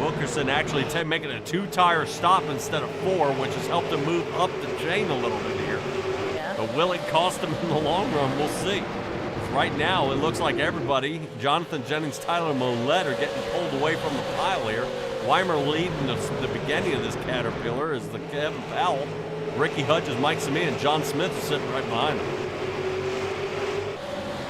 Wilkerson actually making a 2-tire stop instead of 4, which has helped him move up the chain a little bit here. Yeah. But will it cost him in the long run? We'll see. Right now, it looks like everybody, Jonathan Jennings, Tyler Mollett, are getting pulled away from the pile here. Weimer leading the beginning of this Caterpillar is the Kevin Powell. Ricky Hudges, Mike Samia, and John Smith are sitting right behind him.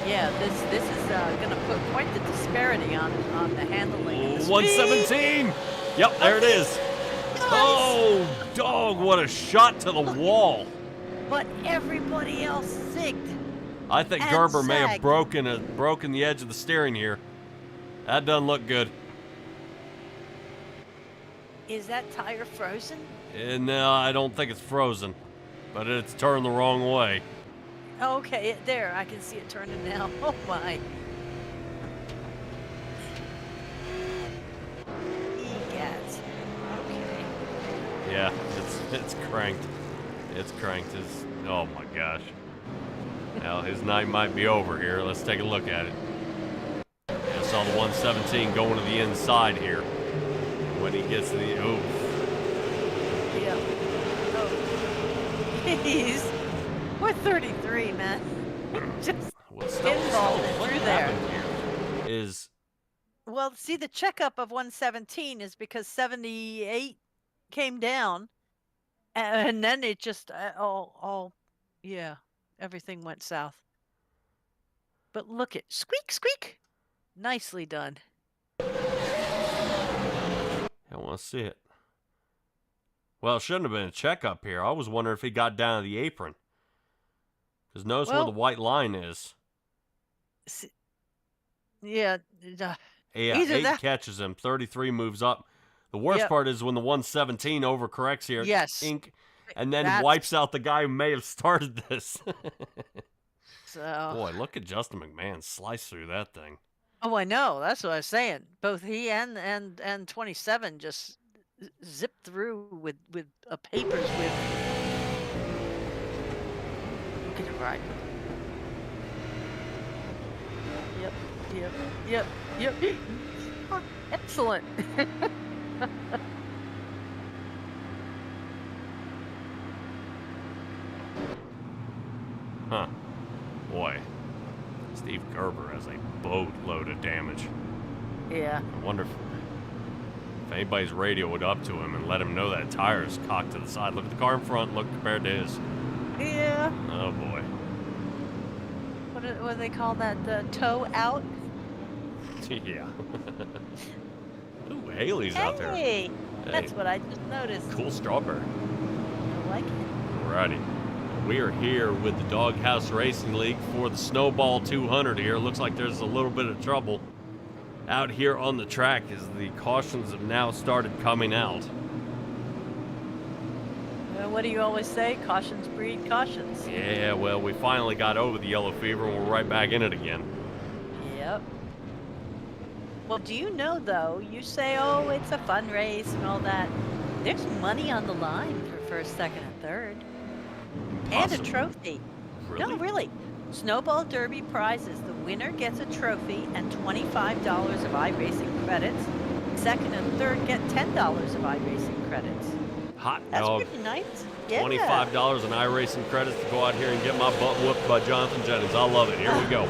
Yeah, this is going to put quite the disparity on the handling. And the 117. Yep, there it is. Oh, dog, what a shot to the wall. But everybody else zigged. I think And Gerber may have sagged. broken the edge of the steering here. That doesn't look good. Is that tire frozen? No, I don't think it's frozen, but it's turned the wrong way. Okay, there, I can see it turning now. Oh my. Egats. Okay. Yeah, it's cranked. It's cranked. Oh my gosh. Now his night might be over here. Let's take a look at it. I saw the 117 going to the inside here. When he gets to the Yeah. Oh. Jeez. We're 33, man. Just what's pinballed it what through there. happened here is Well, see, the checkup of 117 is because 78 came down, and then it just yeah, everything went south. But look at squeak. Nicely done. I want to see it. Well, it shouldn't have been a checkup here. I was wondering if he got down to the apron. Because notice where Well- the white line is. Yeah. Yeah, Either 8 that- catches him. 33 moves up. The worst Yep. part is when the 117 overcorrects here. Yes. Ink, and then That's- wipes out the guy who may have started this. So. Boy, look at Justin McMahon slice through that thing. Oh, I know. That's what I was saying. Both he and 27 just zipped through with a papers with. Look at him ride. Yep. Excellent. Huh. Boy, Steve Gerber has a boatload of damage. Yeah. I wonder if anybody's radioed up to him and let him know that tire's cocked to the side. Look at the car in front, look compared to his. Yeah. Oh, boy. What do they call that? The toe out? Yeah. Ooh, Haley's out there. Hey, that's what I just noticed. Cool strawberry. I like it. Alrighty. We are here with the Doghouse Racing League for the Snowball 200 here. Looks like there's a little bit of trouble out here on the track as the cautions have now started coming out. What do you always say? Cautions breed cautions. Yeah, well, we finally got over the yellow fever and we're right back in it again. Yep. Well, do you know, though, you say, oh, it's a fun race and all that. There's money on the line for first, second, and third. And a trophy. Really? No, really. Snowball Derby prizes. The winner gets a trophy and $25 of iRacing credits. Second and third get $10 of iRacing credits. Hot That's dog. pretty nice. Yeah. $25 in iRacing credits to go out here and get my butt whooped by Jonathan Jennings. I love it. Here we go.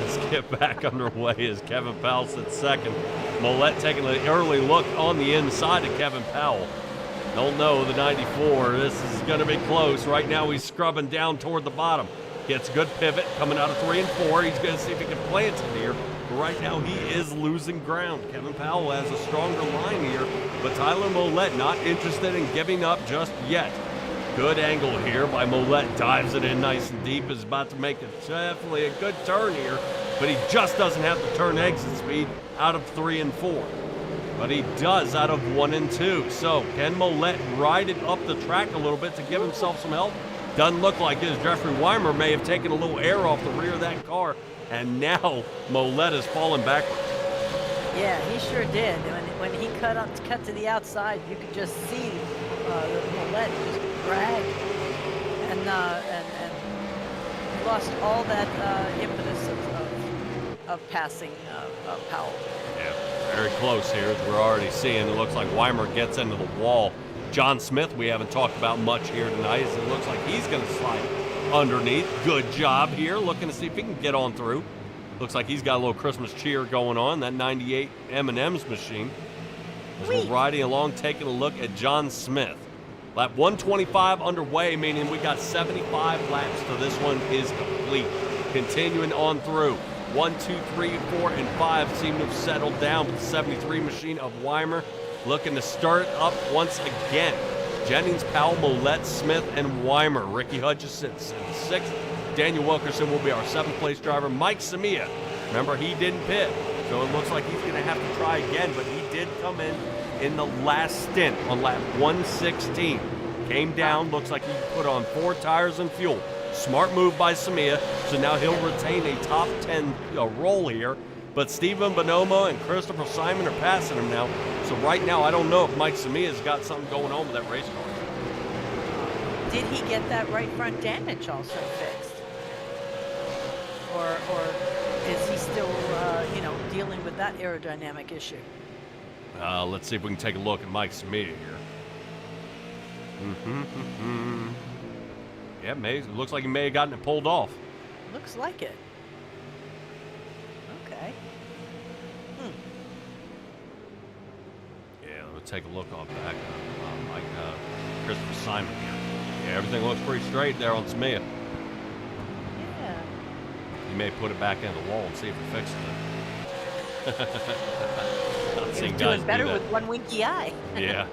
Let's get back underway as Kevin Powell sits second. Mollett taking an early look on the inside of Kevin Powell. Don't know the 94. This is going to be close. Right now he's scrubbing down toward the bottom. Gets a good pivot coming out of 3 and 4. He's going to see if he can plant it here. But right now he is losing ground. Kevin Powell has a stronger line here, but Tyler Mollett not interested in giving up just yet. Good angle here by Mollett. Dives it in nice and deep. Is about to make definitely a good turn here, but he just doesn't have the turn exit speed out of 3 and 4. But he does out of 1 and 2. So can Mollett ride it up the track a little bit to give himself some help? Doesn't look like it. Jeffrey Weimer may have taken a little air off the rear of that car, and now Mollett is falling backwards. Yeah, he sure did. When he cut to the outside, you could just see Mollett just drag and lost all that impetus of passing Powell. Yeah, very close here as we're already seeing. It looks like Weimer gets into the wall. John Smith, we haven't talked about much here tonight, as it looks like he's going to slide underneath. Good job here, looking to see if he can get on through. Looks like he's got a little Christmas cheer going on, that 98 M&M's machine. As we're riding along, taking a look at John Smith. Lap 125 underway, meaning we got 75 laps to this one is complete. Continuing on through. 1, 2, 3, 4, and 5 seem to have settled down, but the 73 machine of Weimer looking to start it up once again. Jennings, Powell, Mollett, Smith, and Weimer. Ricky Hudges sits in 6th. Daniel Wilkerson will be our 7th place driver. Mike Samia, remember, he didn't pit, so it looks like he's going to have to try again, but he did come in the last stint on lap 116. Came down, looks like he put on 4 tires and fuel. Smart move by Samia, so now he'll retain a top 10 role here. But Stephen Bonomo and Christopher Simon are passing him now. So right now, I don't know if Mike Samia's got something going on with that race car. Did he get that right front damage also fixed? Or is he still, dealing with that aerodynamic issue? Let's see if we can take a look at Mike Samia here. Yeah, it looks like he may have gotten it pulled off. Looks like it. Okay. Yeah, let's take a look on back Mike Christopher Simon here. Yeah, everything looks pretty straight there on Samia. Yeah. He may put it back in the wall and see if it fixes it. He's doing better with one winky eye. Yeah.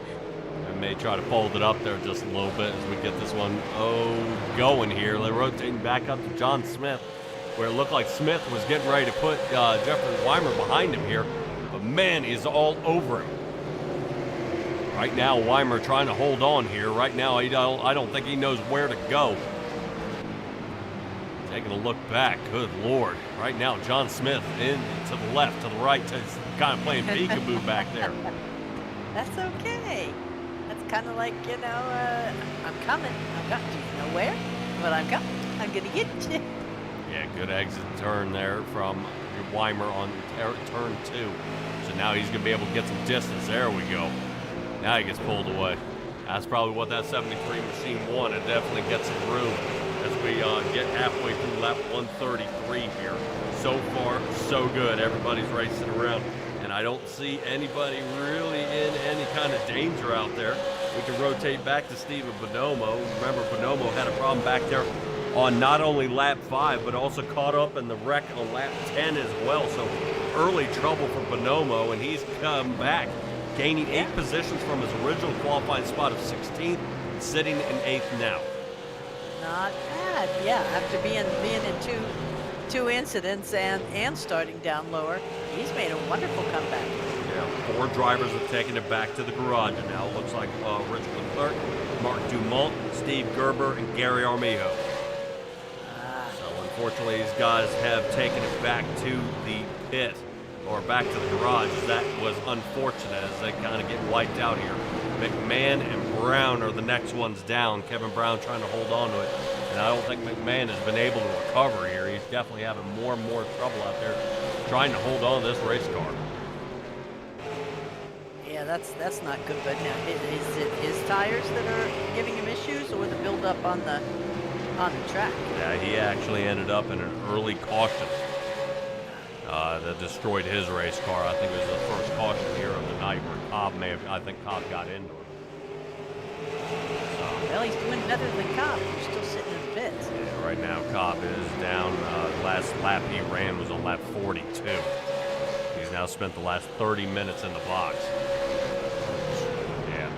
I may try to fold it up there just a little bit as we get this one going here. They're rotating back up to John Smith, where it looked like Smith was getting ready to put Jeffrey Weimer behind him here. But man, he's all over him. Right now, Weimer trying to hold on here. Right now, I don't think he knows where to go. Taking a look back, good Lord. Right now, John Smith in to the left, to the right, kind of playing peekaboo back there. That's okay. That's kind of like, I'm coming. I'm coming. Do you know where? But I'm coming. I'm going to get you. Yeah, good exit turn there from Weimer on turn 2. So now he's going to be able to get some distance. There we go. Now he gets pulled away. That's probably what that 73 machine wanted. Definitely get some room as we get halfway through lap 133 here. So far, so good. Everybody's racing around, and I don't see anybody really in any kind of danger out there. We can rotate back to Steven Bonomo. Remember, Bonomo had a problem back there on not only lap 5, but also caught up in the wreck on lap 10 as well. So early trouble for Bonomo, and he's come back, gaining 8 positions from his original qualifying spot of 16th, sitting in 8th now. Not bad, yeah. After being in two incidents and starting down lower, he's made a wonderful comeback. Yeah, 4 drivers have taken it back to the garage, and now it looks like Richard Leclerc, Mark Dumont, Steve Gerber, and Gary Armijo. So unfortunately, these guys have taken it back to the pit, or back to the garage. That was unfortunate as they kind of get wiped out here. McMahon and Brown are the next ones down. Kevin Brown trying to hold on to it, and I don't think McMahon has been able to recover here. He's definitely having more and more trouble out there trying to hold on to this race car. Yeah, that's not good. But now, is it his tires that are giving him issues, or the buildup on the track? Yeah, he actually ended up in an early caution that destroyed his race car. I think it was the first caution here of the night where Cobb I think Cobb got into it. Well, he's doing better than Cobb. He's still sitting in the pits. Yeah, right now Cobb is down. Last lap he ran was on lap 42. He's now spent the last 30 minutes in the box. Yeah.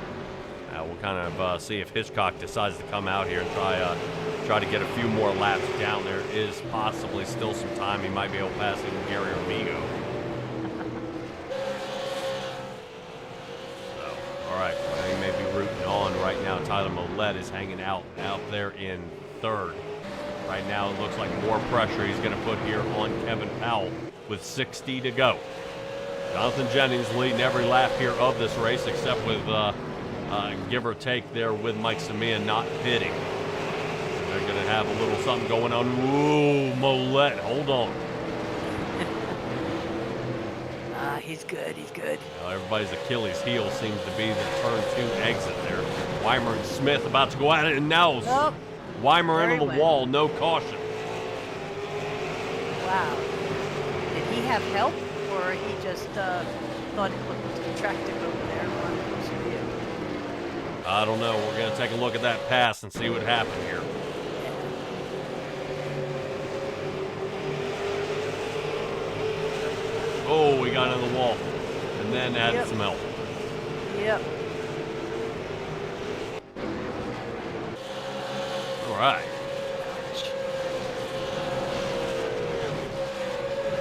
We'll kind of see if Hitchcock decides to come out here and try to get a few more laps down. There is possibly still some time. He might be able to pass even Gary Armijo. So, all right, he may be rooting on right now. Tyler Millette is hanging out there in 3rd. Right now it looks like more pressure he's going to put here on Kevin Powell with 60 to go. Jonathan Jennings leading every lap here of this race, except with give or take there with Mike Samia not pitting. They're going to have a little something going on. Ooh, Millette, hold on. He's good, he's good. Everybody's Achilles heel seems to be the turn 2 exit there. Weimer and Smith about to go at it, and now Weimer into the wall, no caution. Wow. Did he have help, or he just thought it looked attractive over there? I don't know. We're going to take a look at that pass and see what happened here. Oh, we got in the wall. And then added some help. Yep. All right.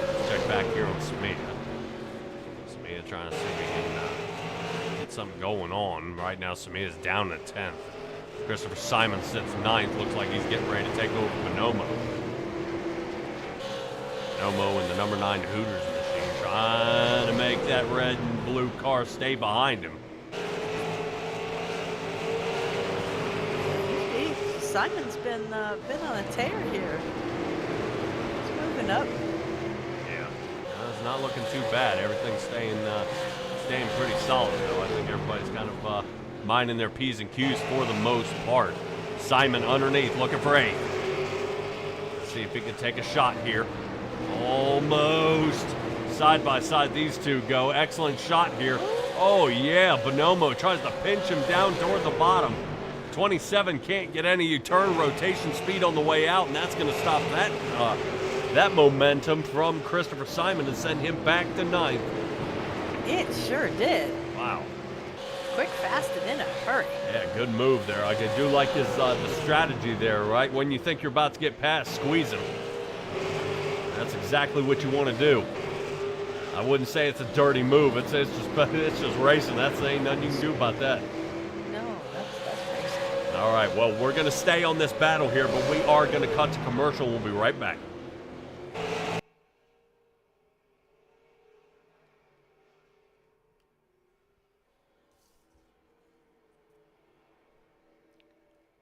Let's check back here on Samia. Samia trying to see if he can get something going on. Right now, Samia's down to 10th. Christopher Simon sits 9th. Looks like he's getting ready to take over Bonomo. Bonomo in the number 9 Hooters machine, trying to make that red and blue car stay behind him. Simon's been on a tear here. He's moving up. Yeah, it's not looking too bad. Everything's staying pretty solid, though. I think everybody's kind of minding their P's and Q's for the most part. Simon underneath, looking for 8th. Let's see if he can take a shot here. Almost side by side these two go. Excellent shot here. Oh yeah, Bonomo tries to pinch him down toward the bottom. 27 can't get any U-turn rotation speed on the way out, and that's going to stop that momentum from Christopher Simon and send him back to 9th. It sure did. Wow. Quick, fast, and in a hurry. Yeah, good move there. I do like his the strategy there, right? When you think you're about to get past, squeeze him. That's exactly what you want to do. I wouldn't say it's a dirty move. It's just racing. Ain't nothing you can do about that. No, that's racing. All right, well, we're going to stay on this battle here, but we are going to cut to commercial. We'll be right back.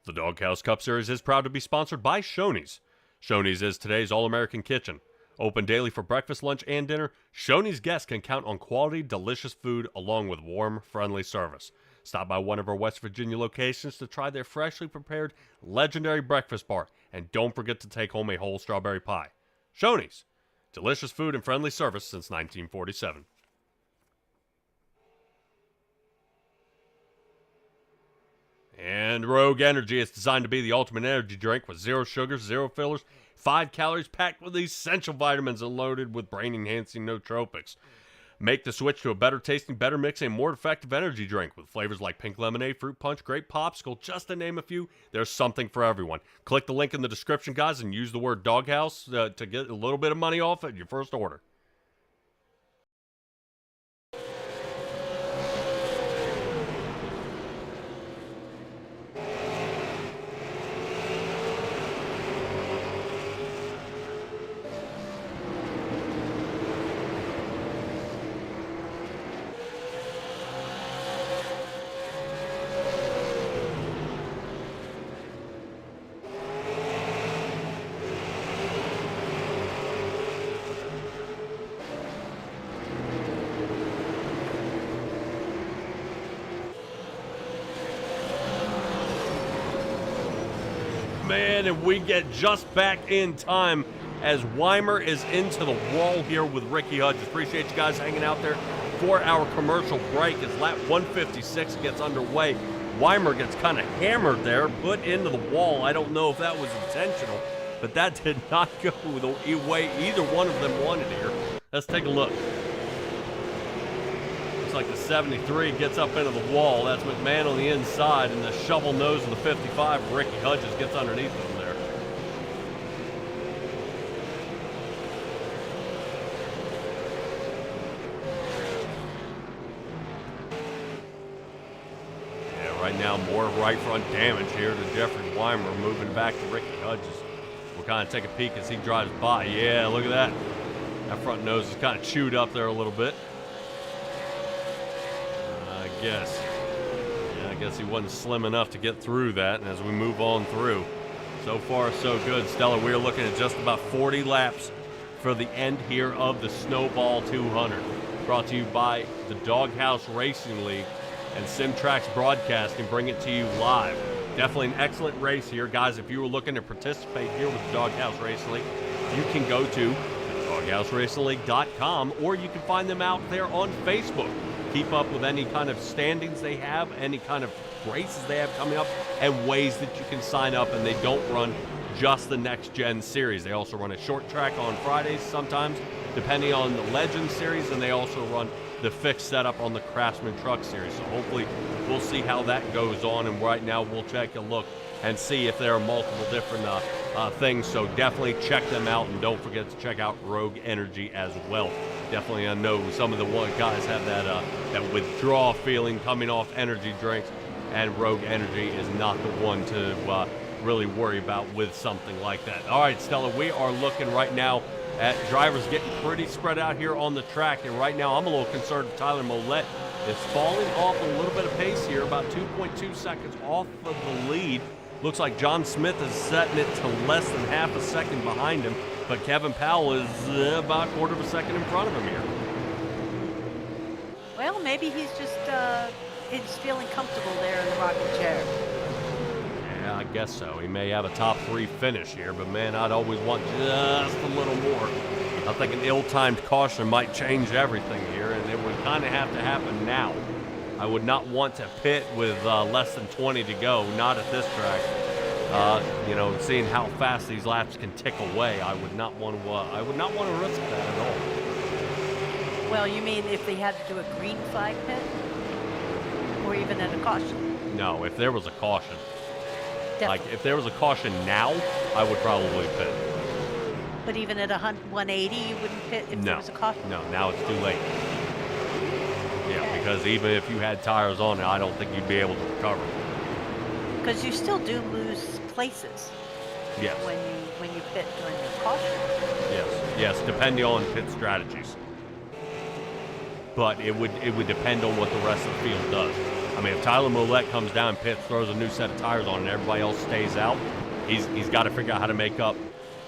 The Doghouse Cup Series is proud to be sponsored by Shoney's. Shoney's is today's all-American kitchen. Open daily for breakfast, lunch, and dinner, Shoney's guests can count on quality, delicious food along with warm, friendly service. Stop by one of our West Virginia locations to try their freshly prepared legendary breakfast bar. And don't forget to take home a whole strawberry pie. Shoney's, delicious food and friendly service since 1947. And Rogue Energy is designed to be the ultimate energy drink with 0 sugars, 0 fillers, 5 calories, packed with essential vitamins and loaded with brain-enhancing nootropics. Make the switch to a better tasting, better mixing, and more effective energy drink with flavors like pink lemonade, fruit punch, grape popsicle, just to name a few. There's something for everyone. Click the link in the description, guys, and use the word Doghouse to get a little bit of money off at your first order. Man, and we get just back in time as Weimer is into the wall here with Ricky Hudges. Appreciate you guys hanging out there for our commercial break as lap 156 gets underway. Weimer gets kind of hammered there, put into the wall. I don't know if that was intentional, but that did not go the way either one of them wanted here. Let's take a look. Like the 73 gets up into the wall. That's McMahon on the inside, and the shovel nose of the 55, Ricky Hudges, gets underneath him there. Yeah, right now more right front damage here to Jeffrey Weimer, moving back to Ricky Hudges. We'll kind of take a peek as he drives by. Yeah, look at that. That front nose is kind of chewed up there a little bit. I guess he wasn't slim enough to get through that. And as we move on through, so far so good. Stella, we're looking at just about 40 laps for the end here of the Snowball 200. Brought to you by the Doghouse Racing League and Simtrax Broadcasting. Bring it to you live. Definitely an excellent race here, guys. If you were looking to participate here with the Doghouse Racing League, you can go to DoghouseRacingLeague.com, or you can find them out there on Facebook. Keep up with any kind of standings they have, any kind of races they have coming up, and ways that you can sign up. And they don't run just the Next Gen series. They also run a short track on Fridays sometimes, depending on the Legend series, and they also run the fixed setup on the Craftsman truck series. So hopefully we'll see how that goes on. And right now we'll take a look and see if there are multiple different things. So definitely check them out, and don't forget to check out Rogue Energy as well. Definitely, I know some of the guys have that withdrawal feeling coming off energy drinks, and Rogue Energy is not the one to really worry about with something like that. All right, Stella, we are looking right now at drivers getting pretty spread out here on the track, and right now I'm a little concerned if Tyler Mollett is falling off a little bit of pace here, about 2.2 seconds off of the lead. Looks like John Smith is setting it to less than half a second behind him, but Kevin Powell is about a quarter of a second in front of him here. Well, maybe he's just he's feeling comfortable there in the rocking chair. Yeah, I guess so. He may have a top 3 finish here, but man, I'd always want just a little more. I think an ill-timed caution might change everything here, and it would kind of have to happen now. I would not want to pit with less than 20 to go, not at this track. You know, seeing how fast these laps can tick away, I would not want to risk that at all. Well, you mean if they had to do a green flag pit, or even at a caution? No, if there was a caution. Definitely. Like if there was a caution now, I would probably pit. But even at 180, you wouldn't pit if there was a caution? No, now it's too late. Yeah, because even if you had tires on it, I don't think you'd be able to recover. Because you still do lose places. Yes. When you pit during the caution. Yes, depending on pit strategies. But it would depend on what the rest of the field does. I mean, if Tyler Mollett comes down, pits, throws a new set of tires on, and everybody else stays out, he's got to figure out how to make up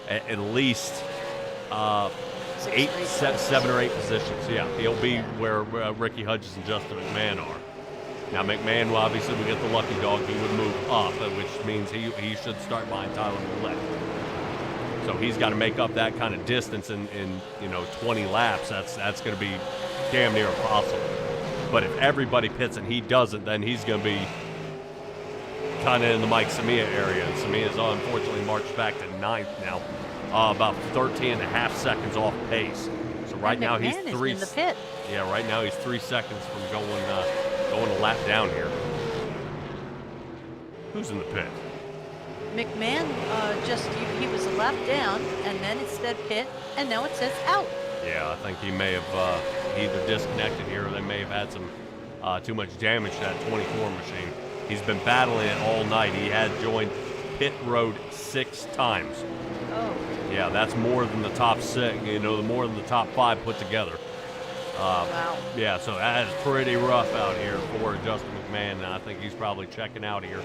at least 7 or 8 positions. Yeah, he'll be where Ricky Hudges and Justin McMahon are. Now McMahon, well, obviously, we get the lucky dog. He would move up, which means he should start behind Tyler Millette. So he's got to make up that kind of distance in 20 laps. That's going to be damn near impossible. But if everybody pits and he doesn't, then he's going to be kind of in the Mike Samia area. And Samia's unfortunately marched back to 9th now, about 13.5 seconds off pace. So right now he's three. In the pit. Yeah, right now he's 3 seconds from going a lap down here. Who's in the pit? McMahon he was a lap down, and then it said pit, and now it says out. Yeah, I think he may have either disconnected here or they may have had some too much damage to that 24 machine. He's been battling it all night. He had joined pit road 6 times. Oh. Yeah, that's more than the top 6, more than the top 5 put together. Wow. Yeah, so that is pretty rough out here for Justin McMahon, and I think he's probably checking out here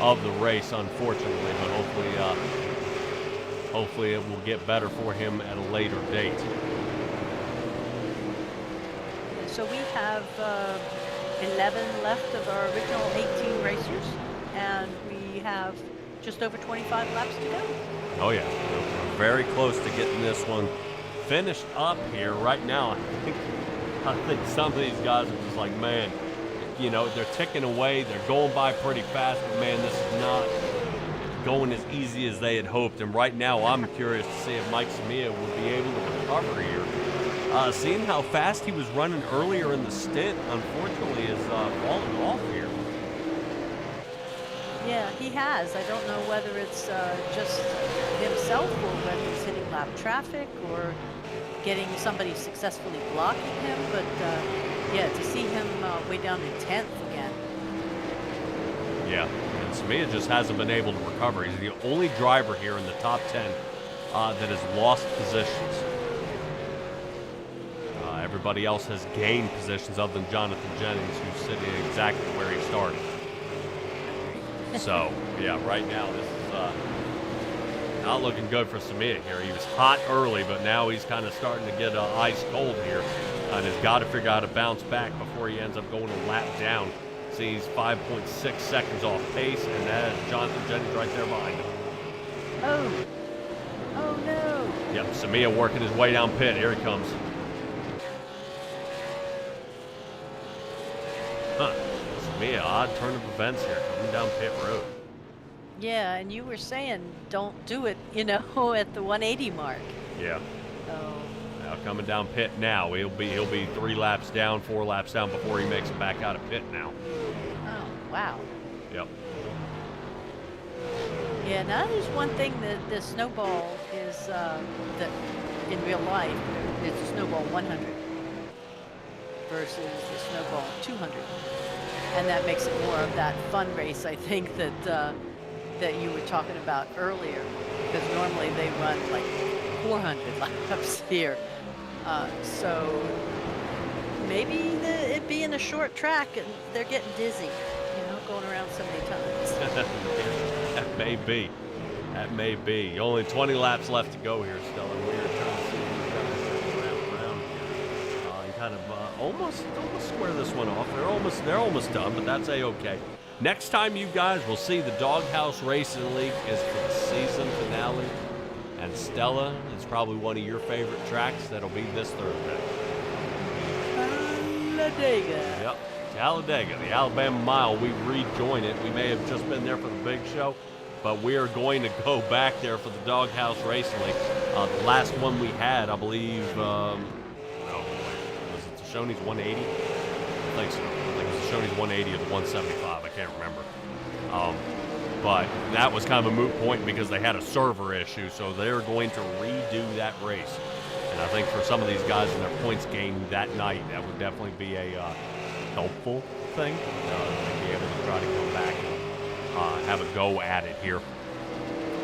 of the race, unfortunately, but hopefully it will get better for him at a later date. So we have 11 left of our original 18 racers, and we have just over 25 laps to go. Oh yeah, we're very close to getting this one finished up here. Right now, I think some of these guys are just like, man, they're ticking away, they're going by pretty fast, but man, this is not going as easy as they had hoped. And right now, I'm curious to see if Mike Samia will be able to recover here. Seeing how fast he was running earlier in the stint, unfortunately, is falling off here. Yeah, he has. I don't know whether it's just himself or whether he's hitting lap traffic or getting somebody successfully blocking him. But yeah, to see him way down in 10th again. Yeah, and Samia just hasn't been able to recover. He's the only driver here in the top 10 that has lost positions. Everybody else has gained positions other than Jonathan Jennings, who's sitting exactly where he started. So, yeah, right now this is not looking good for Samia here. He was hot early, but now he's kind of starting to get ice cold here and has got to figure out how to bounce back before he ends up going a lap down. See, he's 5.6 seconds off pace, and that is Jonathan Jennings right there behind him. Oh no. Yep, Samia working his way down pit. Here he comes. Huh. Samia, odd turn of events here, coming down pit road. Yeah, and you were saying don't do it, at the 180 mark. Yeah. Oh. Now coming down pit now. He'll be 3 laps down, 4 laps down before he makes it back out of pit now. Oh, wow. Yep. Yeah, now there's one thing that the Snowball is that in real life it's a Snowball 100 versus the Snowball 200, and that makes it more of that fun race, I think, that you were talking about earlier, because normally they run like 400 laps here, so maybe it being a short track and they're getting dizzy, going around so many times. That may be. That may be. Only 20 laps left to go here, Stella. We're trying to see if these guys around here and kind of almost square this one off. They're almost done, but that's a-okay. Next time you guys will see the Doghouse Racing League is for the season finale, and Stella is probably one of your favorite tracks. That'll be this Thursday. Talladega. Yep. Talladega, the Alabama Mile. We rejoin it. We may have just been there for the big show, but we are going to go back there for the Doghouse Racing League. The last one we had, I believe, was it the Shoney's 180? I think so. I think it was the Shoney's 180 or the 175. I can't remember. But that was kind of a moot point because they had a server issue, so they're going to redo that race. And I think for some of these guys in their points game that night, that would definitely be a helpful thing. Be able to try to come back and have a go at it here.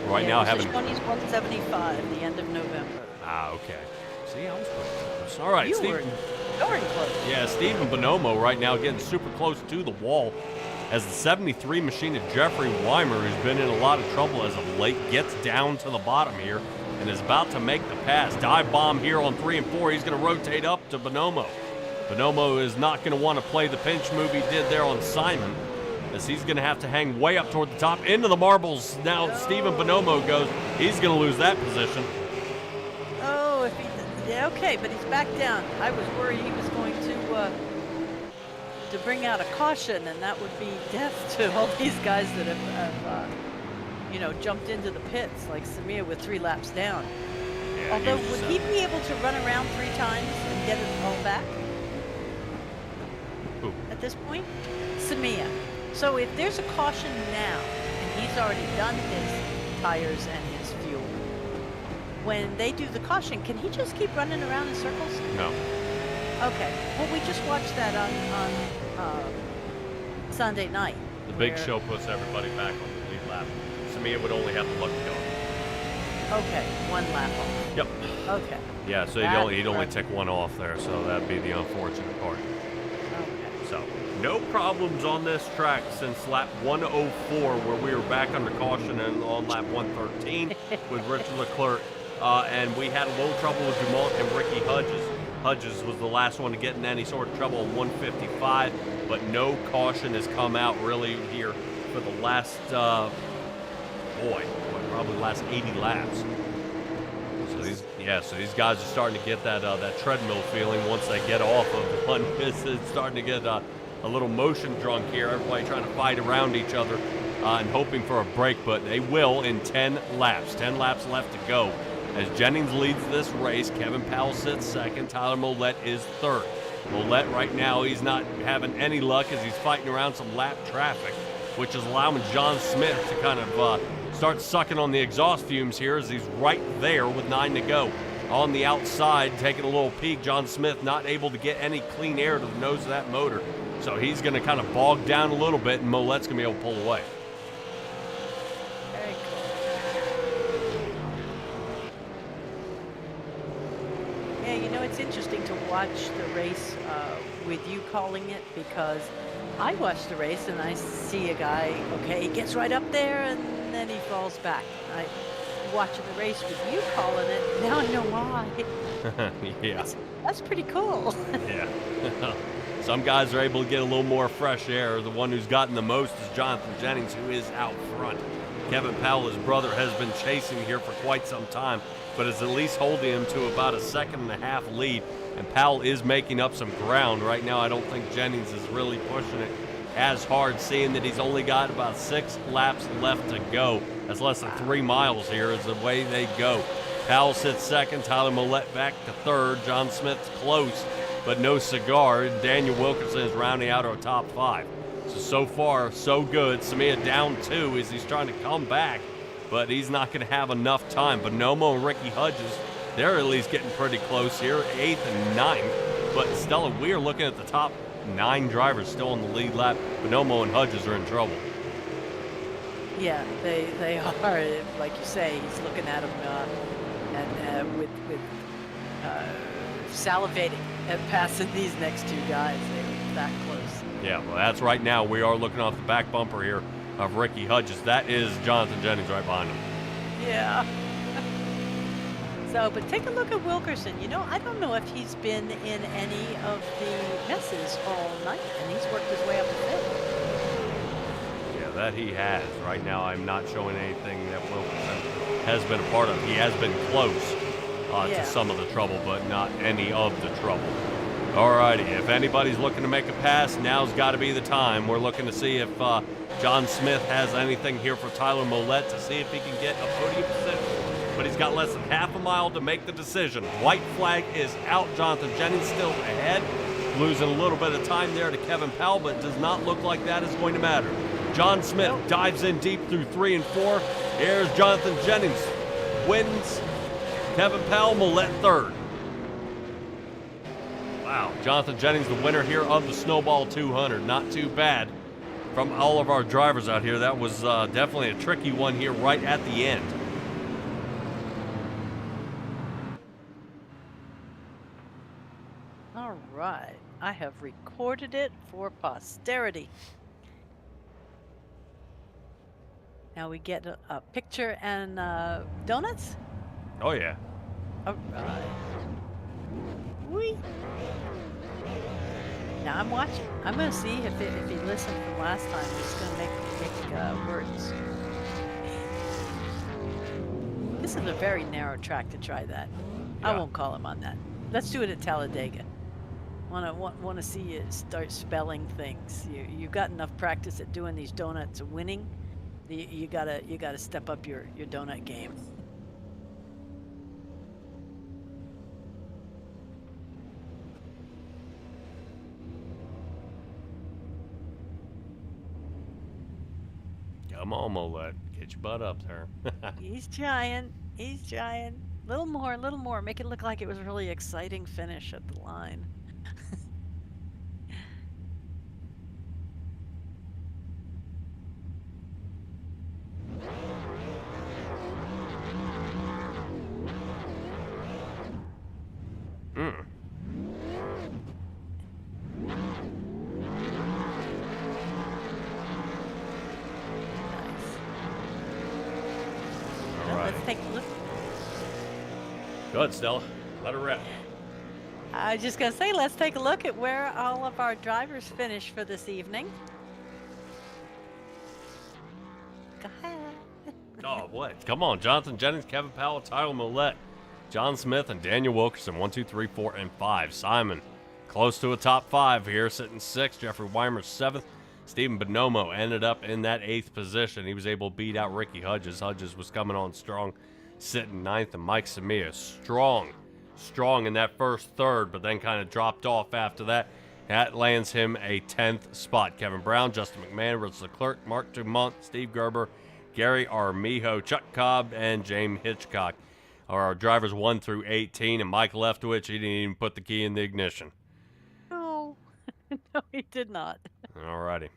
Right now, having Shoney's 175, the end of November. Okay. See, I was pretty close. All right, Stephen. Darn close. Yeah, Stephen Bonomo right now getting super close to the wall as the 73 machine of Jeffrey Weimer, who's been in a lot of trouble as of late, gets down to the bottom here and is about to make the pass. Dive bomb here on 3 and 4. He's going to rotate up to Bonomo. Bonomo is not going to want to play the pinch move he did there on Simon, as he's going to have to hang way up toward the top into the marbles. Now Stephen Bonomo goes. He's going to lose that position. Oh, if he, yeah, okay, but he's back down. I was worried he was going to bring out a caution, and that would be death to all these guys that have you know, jumped into the pits, like Samir with 3 laps down. Yeah, Although, would he be able to run around 3 times and get it all back? Who? At this point? Samir. So if there's a caution now, and he's already done his tires and his fuel, when they do the caution, can he just keep running around in circles? No. Okay. Well, we just watched that on Sunday night. The big show puts everybody back on the lead lap. Samia would only have the luck to go. Okay, 1 lap off. Yep. Okay. Yeah, so he'd only take 1 off there, so that'd be the unfortunate part. Okay. So, no problems on this track since lap 104, where we were back under caution, and on lap 113 with Richard Leclerc. And we had a little trouble with Dumont and Ricky Hudges. Hudges was the last one to get in any sort of trouble on 155, but no caution has come out really here for the last, probably the last 80 laps. So these guys are starting to get that that treadmill feeling once they get off of one. It's starting to get a little motion drunk here. Everybody trying to fight around each other and hoping for a break, but they will in 10 laps. 10 laps left to go. As Jennings leads this race, Kevin Powell sits second, Tyler Mollett is third. Mollett right now, he's not having any luck as he's fighting around some lap traffic, which is allowing John Smith to kind of start sucking on the exhaust fumes here as he's right there with 9 to go. On the outside, taking a little peek, John Smith not able to get any clean air to the nose of that motor. So he's going to kind of bog down a little bit, and Mollett's going to be able to pull away. Very cool. Yeah, you know, it's interesting to watch the race with you calling it, because I watch the race and I see a guy, okay, he gets right up there and then he falls back. Watching the race with you calling it, now I know why. Yeah. That's pretty cool. Yeah. Some guys are able to get a little more fresh air. The one who's gotten the most is Jonathan Jennings, who is out front. Kevin Powell, his brother, has been chasing here for quite some time, but is at least holding him to about a 1.5 second lead. And Powell is making up some ground. Right now, I don't think Jennings is really pushing it as hard, seeing that he's only got about 6 laps left to go. That's less than 3 miles here is the way they go. Powell sits second, Tyler Mollett back to third, John Smith's close, but no cigar. Daniel Wilkinson is rounding out our top 5. So far, so good. Samia down 2 as he's trying to come back, but he's not going to have enough time. Bonomo and Ricky Hudges, they're at least getting pretty close here, 8th and 9th. But Stella, we are looking at the top 9 drivers still on the lead lap. Bonomo and Hudges are in trouble. Yeah, they are. Like you say, he's looking at them and with salivating at passing these next 2 guys. They're that close. Yeah, well, that's right now. We are looking off the back bumper here of Ricky Hudges. That is Jonathan Jennings right behind him. Yeah. So, but take a look at Wilkerson. You know, I don't know if he's been in any of the messes all night, and he's worked his way up the field. Yeah, that he has. Right now, I'm not showing anything that Wilkerson has been a part of. He has been close to some of the trouble, but not any of the trouble. Alrighty, if anybody's looking to make a pass, now's got to be the time. We're looking to see if John Smith has anything here for Tyler Mollett to see if he can get a podium position. But he's got less than half a mile to make the decision. White flag is out. Jonathan Jennings still ahead. Losing a little bit of time there to Kevin Powell, but it does not look like that is going to matter. John Smith dives in deep through 3 and 4. Here's Jonathan Jennings. Wins. Kevin Powell, Mollett third. Wow, Jonathan Jennings the winner here of the Snowball 200. Not too bad from all of our drivers out here. That was definitely a tricky one here right at the end. All right, I have recorded it for posterity. Now we get a picture and donuts? Oh, yeah. All right. Whee! Now I'm watching. I'm gonna see if he listened from last time. He's gonna make words. This is a very narrow track to try that. I Yeah. won't call him on that. Let's do it at Talladega. Want to see you start spelling things. You've got enough practice at doing these donuts and winning. You gotta step up your donut game. Come on, Molette. Get your butt up there. He's trying. He's trying. Little more. Make it look like it was a really exciting finish at the line. Mm. All right. Let's take a look. Go ahead, Stella. Let her rip. I was just gonna say, let's take a look at where all of our drivers finish for this evening. Go ahead. Oh, what? Come on. Jonathan Jennings, Kevin Powell, Tyler Millette, John Smith, and Daniel Wilkerson. 1, 2, 3, 4, and 5. Simon, close to a top 5 here, sitting 6th. Jeffrey Weimer, 7th. Stephen Bonomo ended up in that 8th position. He was able to beat out Ricky Hudges. Hudges was coming on strong, sitting 9th. And Mike Samia, strong in that first third, but then kind of dropped off after that. That lands him a 10th spot. Kevin Brown, Justin McMahon, Rich Leclerc, Mark Dumont, Steve Gerber, Gary Armijo, Chuck Cobb, and James Hitchcock are our drivers 1 through 18. And Mike Leftwich, he didn't even put the key in the ignition. No, no, he did not. All righty.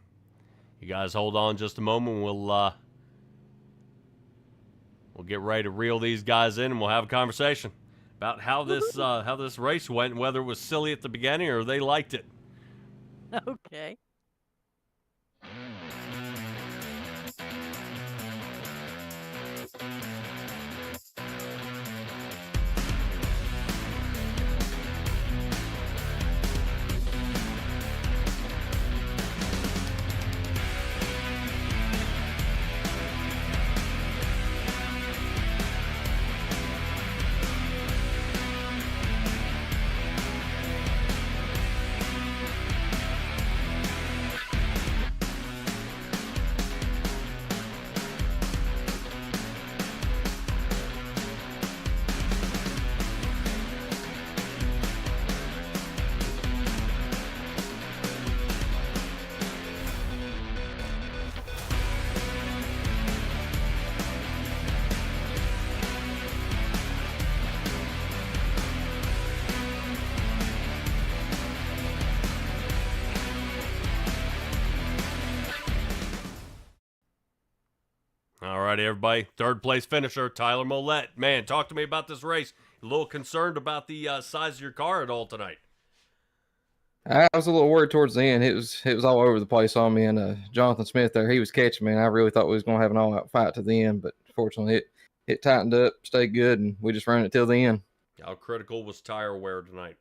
You guys hold on just a moment. We'll get ready to reel these guys in, and we'll have a conversation about how this race went, and whether it was silly at the beginning or they liked it. Okay. All righty, everybody. Third place finisher, Tyler Millette. Man, talk to me about this race. A little concerned about the size of your car at all tonight. I was a little worried towards the end. It was all over the place on me, and Jonathan Smith there, he was catching me, and I really thought we was going to have an all-out fight to the end, but fortunately it tightened up, stayed good, and we just ran it till the end. How critical was tire wear tonight?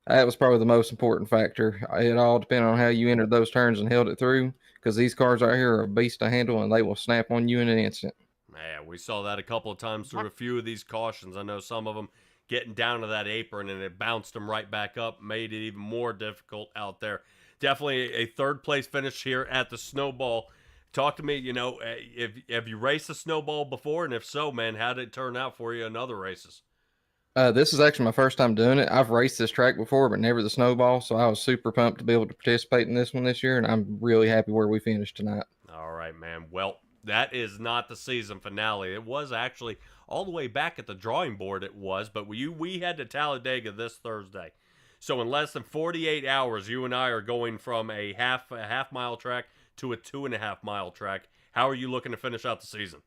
That was probably the most important factor. It all depended on how you entered those turns and held it through, because these cars right here are a beast to handle, and they will snap on you in an instant. Man, we saw that a couple of times through a few of these cautions. I know some of them getting down to that apron, and it bounced them right back up, made it even more difficult out there. Definitely a third place finish here at the Snowball. Talk to me, have you raced the Snowball before? And if so, man, how did it turn out for you in other races? This is actually my first time doing it. I've raced this track before, but never the Snowball, so I was super pumped to be able to participate in this one this year, and I'm really happy where we finished tonight. All right, man. Well, that is not the season finale. It was actually all the way back at the drawing board it was, but we had to Talladega this Thursday. So in less than 48 hours, you and I are going from a half mile track to a 2.5 mile track. How are you looking to finish out the season?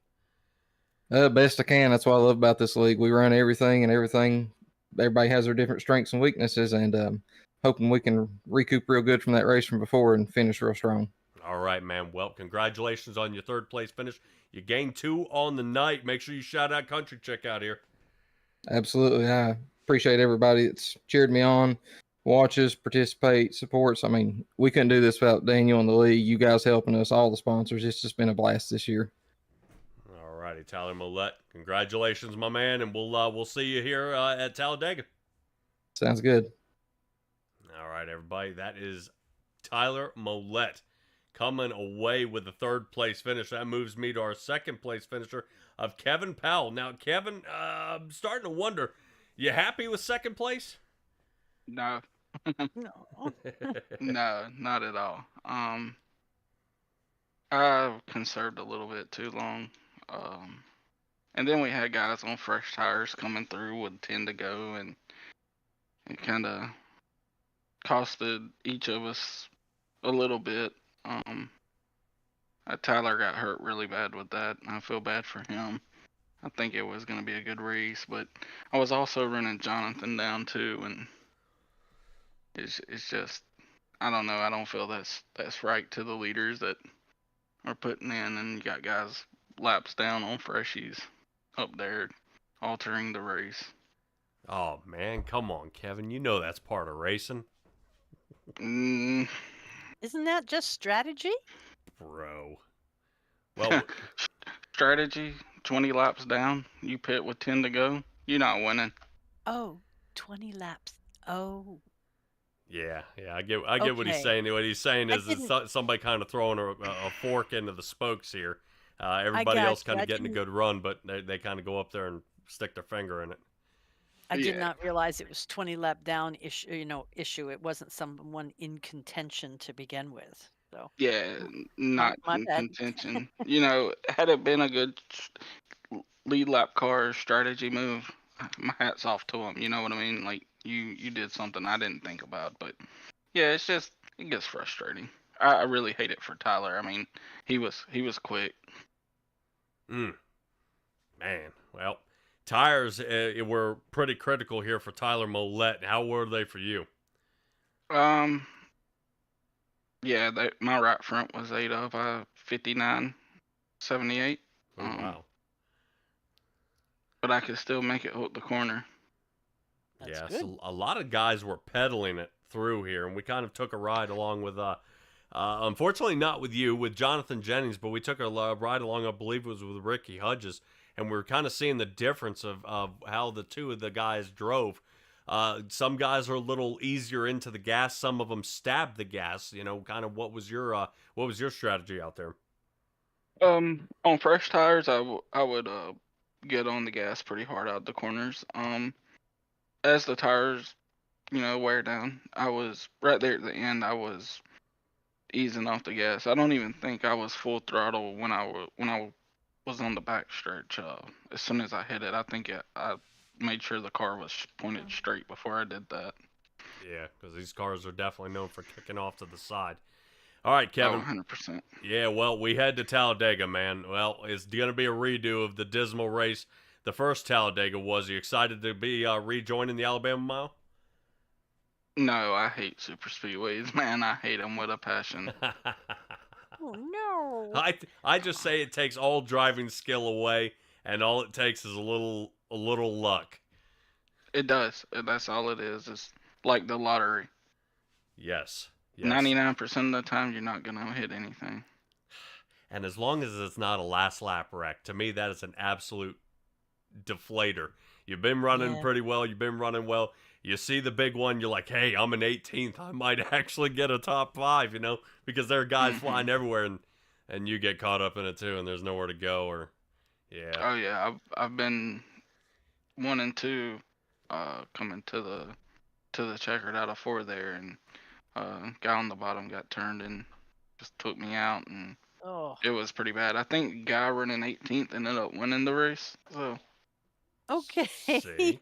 Best I can. That's what I love about this league. We run everything. Everybody has their different strengths and weaknesses, and hoping we can recoup real good from that race from before and finish real strong. All right, man. Well, congratulations on your third place finish. You gained 2 on the night. Make sure you shout out Country Chick out here. Absolutely. I appreciate everybody that's cheered me on. watches, participate, supports. I mean, we couldn't do this without Daniel and the league. You guys helping us, all the sponsors. It's just been a blast this year. All righty, Tyler Millette. Congratulations, my man, and we'll see you here at Talladega. Sounds good. All right, everybody. That is Tyler Millette coming away with the third place finish. That moves me to our second place finisher of Kevin Powell. Now, Kevin, I'm starting to wonder, you happy with second place? No, No. no, not at all. I conserved a little bit too long. And then we had guys on fresh tires coming through with 10 to go, and it kind of costed each of us a little bit. Tyler got hurt really bad with that, and I feel bad for him. I think it was going to be a good race, but I was also running Jonathan down too, and it's just, I don't know. I don't feel that's right to the leaders that are putting in, and you got guys laps down on freshies up there altering the race. Oh, man, come on, Kevin. You know that's part of racing. Mm, Isn't that just strategy? Bro. Well, strategy, 20 laps down, you pit with 10 to go, you're not winning. Oh, 20 laps. Oh. yeah, I get what he's Okay. saying. What he's saying I is didn't- somebody kind of throwing a fork into the spokes here. Everybody else kind I of getting a didn't- good run, but they kind of go up there and stick their finger in it. I did Yeah. not realize it was 20 lap down issue. It wasn't someone in contention to begin with. So Yeah, not my in bad. contention. Had it been a good lead lap car strategy move, my hat's off to him. You know what I mean? Like you did something I didn't think about, but yeah, it gets frustrating. I really hate it for Tyler. I mean, he was quick. Man, well, tires were pretty critical here for Tyler Millette. How were they for you? Yeah, my right front was 8 up, 59.78. Oh, wow. But I could still make it hook the corner. That's Yeah, good. so a lot of guys were pedaling it through here, and we kind of took a ride along with, unfortunately not with you, with Jonathan Jennings, but we took a ride along, I believe it was with Ricky Hudges, and we were kind of seeing the difference of how the two of the guys drove. Some guys are a little easier into the gas. Some of them stabbed the gas. Kind of what was your strategy out there? On fresh tires, I would get on the gas pretty hard out the corners. As the tires, wear down, I was right there at the end. I was easing off the gas. I don't even think I was full throttle when I was on the back stretch. As soon as I hit it, I think I made sure the car was pointed straight before I did that. Yeah, because these cars are definitely known for kicking off to the side. All right, Kevin. 100%. Yeah, well, we head to Talladega, man. Well, it's going to be a redo of the dismal race the first Talladega was. Are you excited to be rejoining the Alabama Mile? No, I hate super speedways, man. I hate them with a passion. Oh no. I just say it takes all driving skill away, and all it takes is a little luck. It does. That's all it is. It's like the lottery. Yes. 99% of the time, you're not gonna hit anything. And as long as it's not a last lap wreck, to me that is an absolute deflator. You've been running pretty well. You've been running well. You see the big one, you're like, hey, I'm an 18th. I might actually get a top 5, because there are guys flying everywhere, and you get caught up in it too, and there's nowhere to go. Or yeah. Oh yeah, I've been 1 and 2, coming to the checkered out of 4 there, and guy on the bottom got turned and just took me out, and it was pretty bad. I think guy running 18th ended up winning the race. So Okay. See,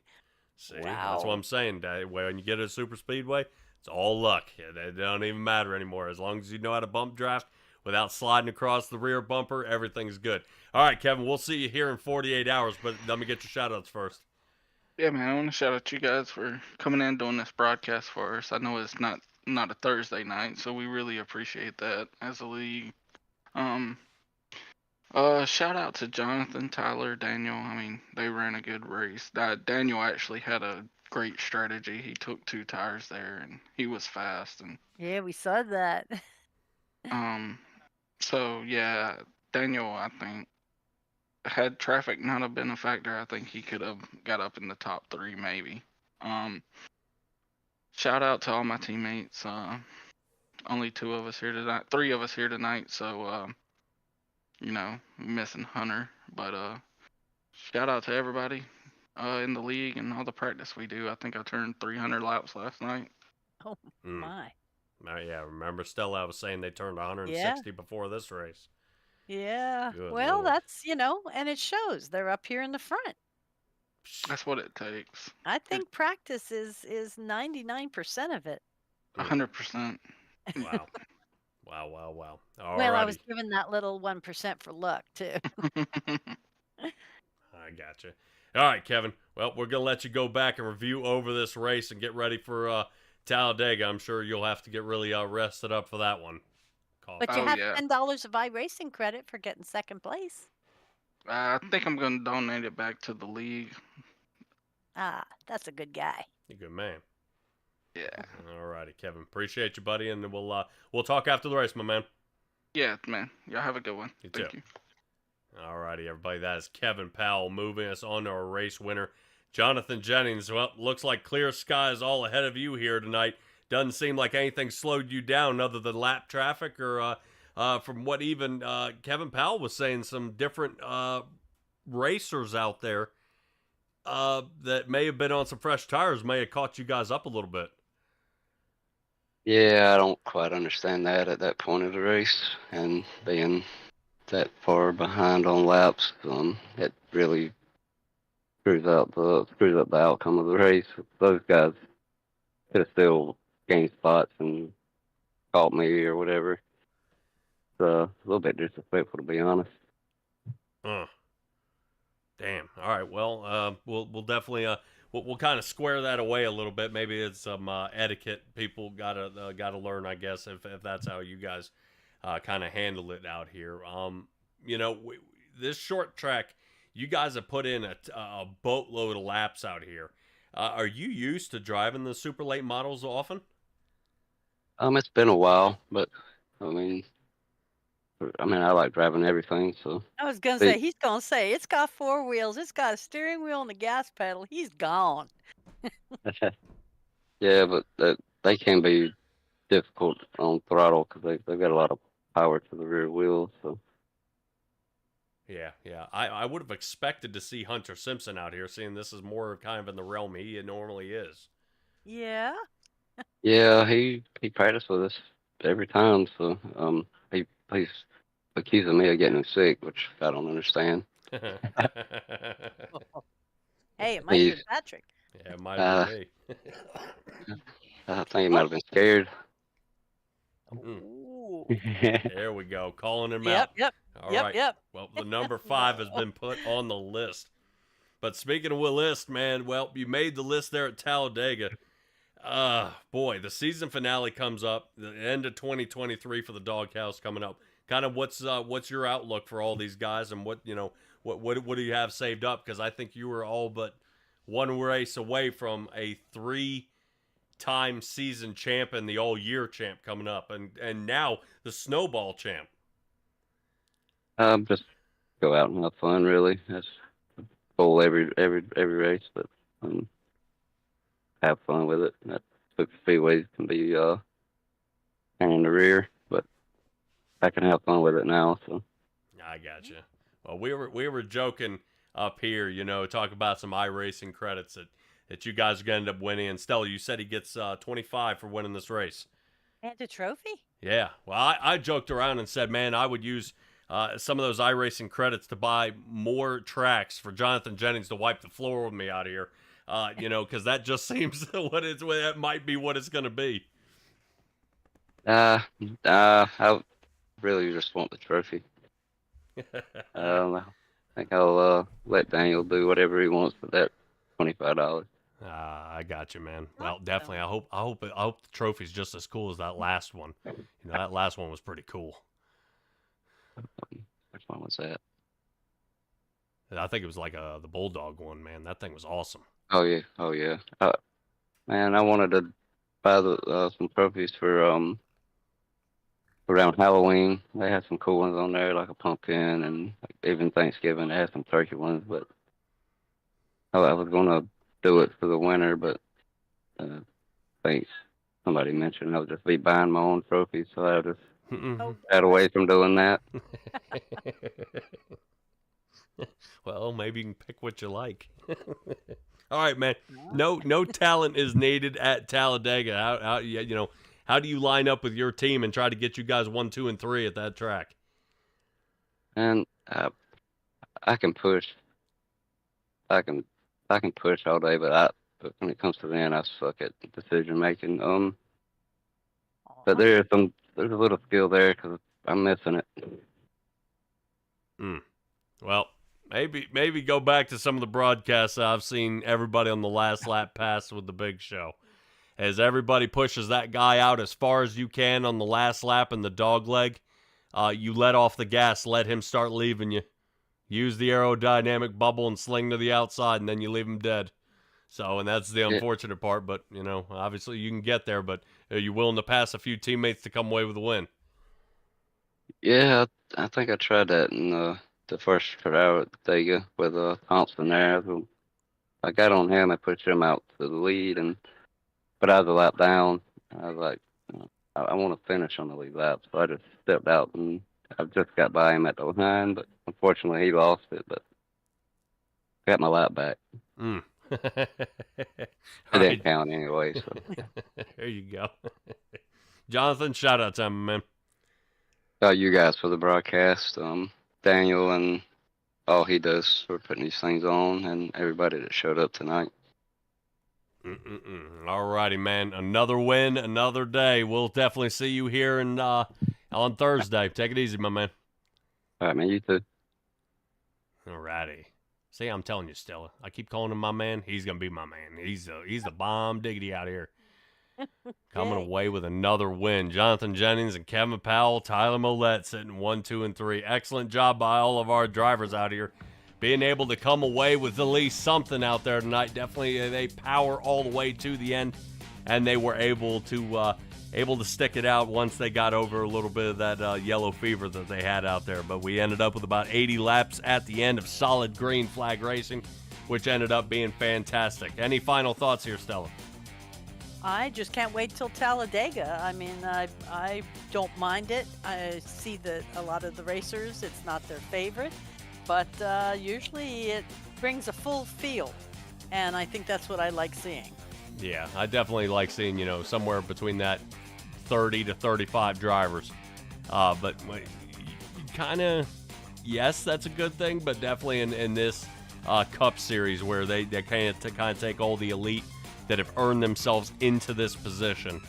Wow. That's what I'm saying. When you get a super speedway, it's all luck. It don't even matter anymore. As long as you know how to bump draft without sliding across the rear bumper, everything's good. All right, Kevin, we'll see you here in 48 hours, but let me get your shout-outs first. yeah, man, I want to shout out you guys for coming in doing this broadcast for us. I know it's not a Thursday night, so we really appreciate that as a league. Shout out to Jonathan, Tyler, Daniel. I mean, they ran a good race. Daniel actually had a great strategy. He took 2 tires there, and he was fast. And Yeah, we saw that. so yeah, Daniel, I think, had traffic not have been a factor, I think he could have got up in the top 3 maybe. Shout out to all my teammates. Only 2 of us here tonight, 3 of us here tonight. So missing Hunter, but shout out to everybody in the league and all the practice we do. I think I turned 300 laps last night. Oh my. Yeah, remember Stella was saying they turned Yeah. 160 before this race. Yeah. Good Well, Lord. that's, and it shows. They're up here in the front. That's what it takes. I think practice is 99% of it. 100%. Wow. Wow. All Well, I righty. was given that little 1% for luck too. I gotcha. All right, Kevin. Well, we're going to let you go back and review over this race and get ready for Talladega. I'm sure you'll have to get really rested up for that one. But you Oh, have yeah. $10 of iRacing credit for getting second place. I think I'm going to donate it back to the league. Ah, that's a good guy. You're a good man. Yeah. All righty, Kevin. Appreciate you, buddy, and we'll talk after the race, my man. Yeah, man. Y'all have a good one. You Thank too. you. All righty, everybody. That is Kevin Powell moving us on to our race winner, Jonathan Jennings. Well, looks like clear skies all ahead of you here tonight. Doesn't seem like anything slowed you down other than lap traffic or from what even Kevin Powell was saying, some different racers out there that may have been on some fresh tires may have caught you guys up a little bit. Yeah, I don't quite understand that at that point of the race, and being that far behind on laps, it really screws up the outcome of the race. Those guys could have still gained spots and caught me or whatever. It's a little bit disrespectful, to be honest. Damn. All right. Well, we'll definitely we'll kind of square that away a little bit. Maybe it's some etiquette people gotta learn, I guess, if that's how you guys kind of handle it out here. This short track, you guys have put in a boatload of laps out here. Are you used to driving the super late models often? It's been a while, but I mean, I like driving everything, so. I was going to say, he's going to say, it's got 4 wheels, it's got a steering wheel and a gas pedal. He's gone. Yeah, but they can be difficult on throttle because they've got a lot of power to the rear wheels. So. Yeah. I would have expected to see Hunter Simpson out here, seeing this is more kind of in the realm he normally is. Yeah. Yeah, he practiced with us every time, so he's accusing me of getting him sick, which I don't understand. Hey, it might be Patrick. Yeah, it might have been me. I think he might have been scared. Ooh. There we go, calling him out. Yep. All right. Well, the number 5 has been put on the list. But speaking of list, man, well, you made the list there at Talladega. Boy, the season finale comes up, the end of 2023 for the Doghouse coming up. Kind of what's your outlook for all these guys, and what do you have saved up? Because I think you were all but one race away from a 3-time season champ and the all-year champ coming up, and now the Snowball champ. Just go out and have fun, really. That's the goal every race, but have fun with it. That Speedway can be hang in the rear, but I can have fun with it now. So I gotcha. Well, we were joking up here, talk about some iRacing credits that you guys are gonna end up winning. And Stella, you said he gets 25 for winning this race. And a trophy? Yeah. Well, I joked around and said, man, I would use some of those iRacing credits to buy more tracks for Jonathan Jennings to wipe the floor with me out here. Because that just seems that might be what it's going to be. I really just want the trophy. I think I'll let Daniel do whatever he wants with that $25. I got you, man. Well, definitely. I hope the trophy's just as cool as that last one. That last one was pretty cool. Which one was that? I think it was like the Bulldog one, man. That thing was awesome. Oh yeah. Man, I wanted to buy some trophies for around Halloween. They had some cool ones on there, like a pumpkin, and like, even Thanksgiving they had some turkey ones. But I was gonna do it for the winter, but I think somebody mentioned I would just be buying my own trophies, so I just got away from doing that. Well, maybe you can pick what you like. All right, man. No talent is needed at Talladega. How do you line up with your team and try to get you guys 1, 2, and 3 at that track? And I can push. I can push all day, but when it comes to the end, I suck at decision making. But there's a little skill there because I'm missing it. Well, maybe go back to some of the broadcasts I've seen everybody on the last lap pass with the big show. As everybody pushes that guy out as far as you can on the last lap in the dog leg, you let off the gas, let him start leaving you. Use the aerodynamic bubble and sling to the outside, and then you leave him dead. So, and that's the unfortunate part, but, obviously you can get there, but are you willing to pass a few teammates to come away with a win? Yeah, I think I tried that in the first trial at Dega with Thompson there. I got on him, I pushed him out to the lead, but I was a lap down. I was like, I want to finish on the lead lap, so I just stepped out and I just got by him at the line, but unfortunately he lost it, but got my lap back. It didn't count anyway. So. There you go. Jonathan, shout out time, man. You guys for the broadcast, Daniel and all he does for putting these things on, and everybody that showed up tonight. All righty, man. Another win, another day. We'll definitely see you here on Thursday. Take it easy, my man. All right, man. You too. All righty. See, I'm telling you, Stella. I keep calling him my man. He's gonna be my man. He's the bomb diggity out here. Coming away with another win. Jonathan Jennings and Kevin Powell, Tyler Millette sitting 1, 2, and 3. Excellent job by all of our drivers out here. Being able to come away with at least something out there tonight. Definitely they power all the way to the end, and they were able to stick it out once they got over a little bit of that yellow fever that they had out there. But we ended up with about 80 laps at the end of solid green flag racing, which ended up being fantastic. Any final thoughts here, Stella? I just can't wait till Talladega. I mean, I don't mind it. I see that a lot of the racers, it's not their favorite, but usually it brings a full field, and I think that's what I like seeing. Yeah, I definitely like seeing, somewhere between that 30 to 35 drivers. But kind of, yes, that's a good thing, but definitely in this Cup Series where they kind of take all the elite that have earned themselves into this position,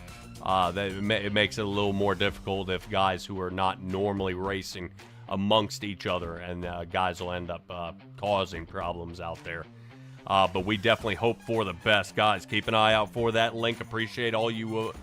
it makes it a little more difficult if guys who are not normally racing amongst each other, and guys will end up causing problems out there. But we definitely hope for the best, guys. Keep an eye out for that link. Appreciate all you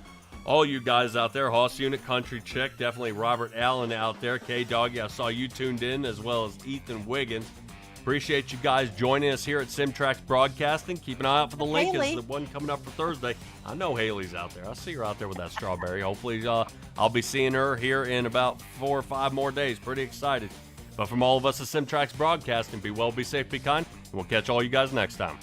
guys out there. Hoss Unit, Country Chick, definitely Robert Allen out there. K-Doggy, I saw you tuned in, as well as Ethan Wiggins. Appreciate you guys joining us here at SimTrax Broadcasting. Keep an eye out for the link. It's the one coming up for Thursday. I know Haley's out there. I see her out there with that strawberry. Hopefully I'll be seeing her here in about 4 or 5 more days. Pretty excited. But from all of us at SimTrax Broadcasting, be well, be safe, be kind, and we'll catch all you guys next time.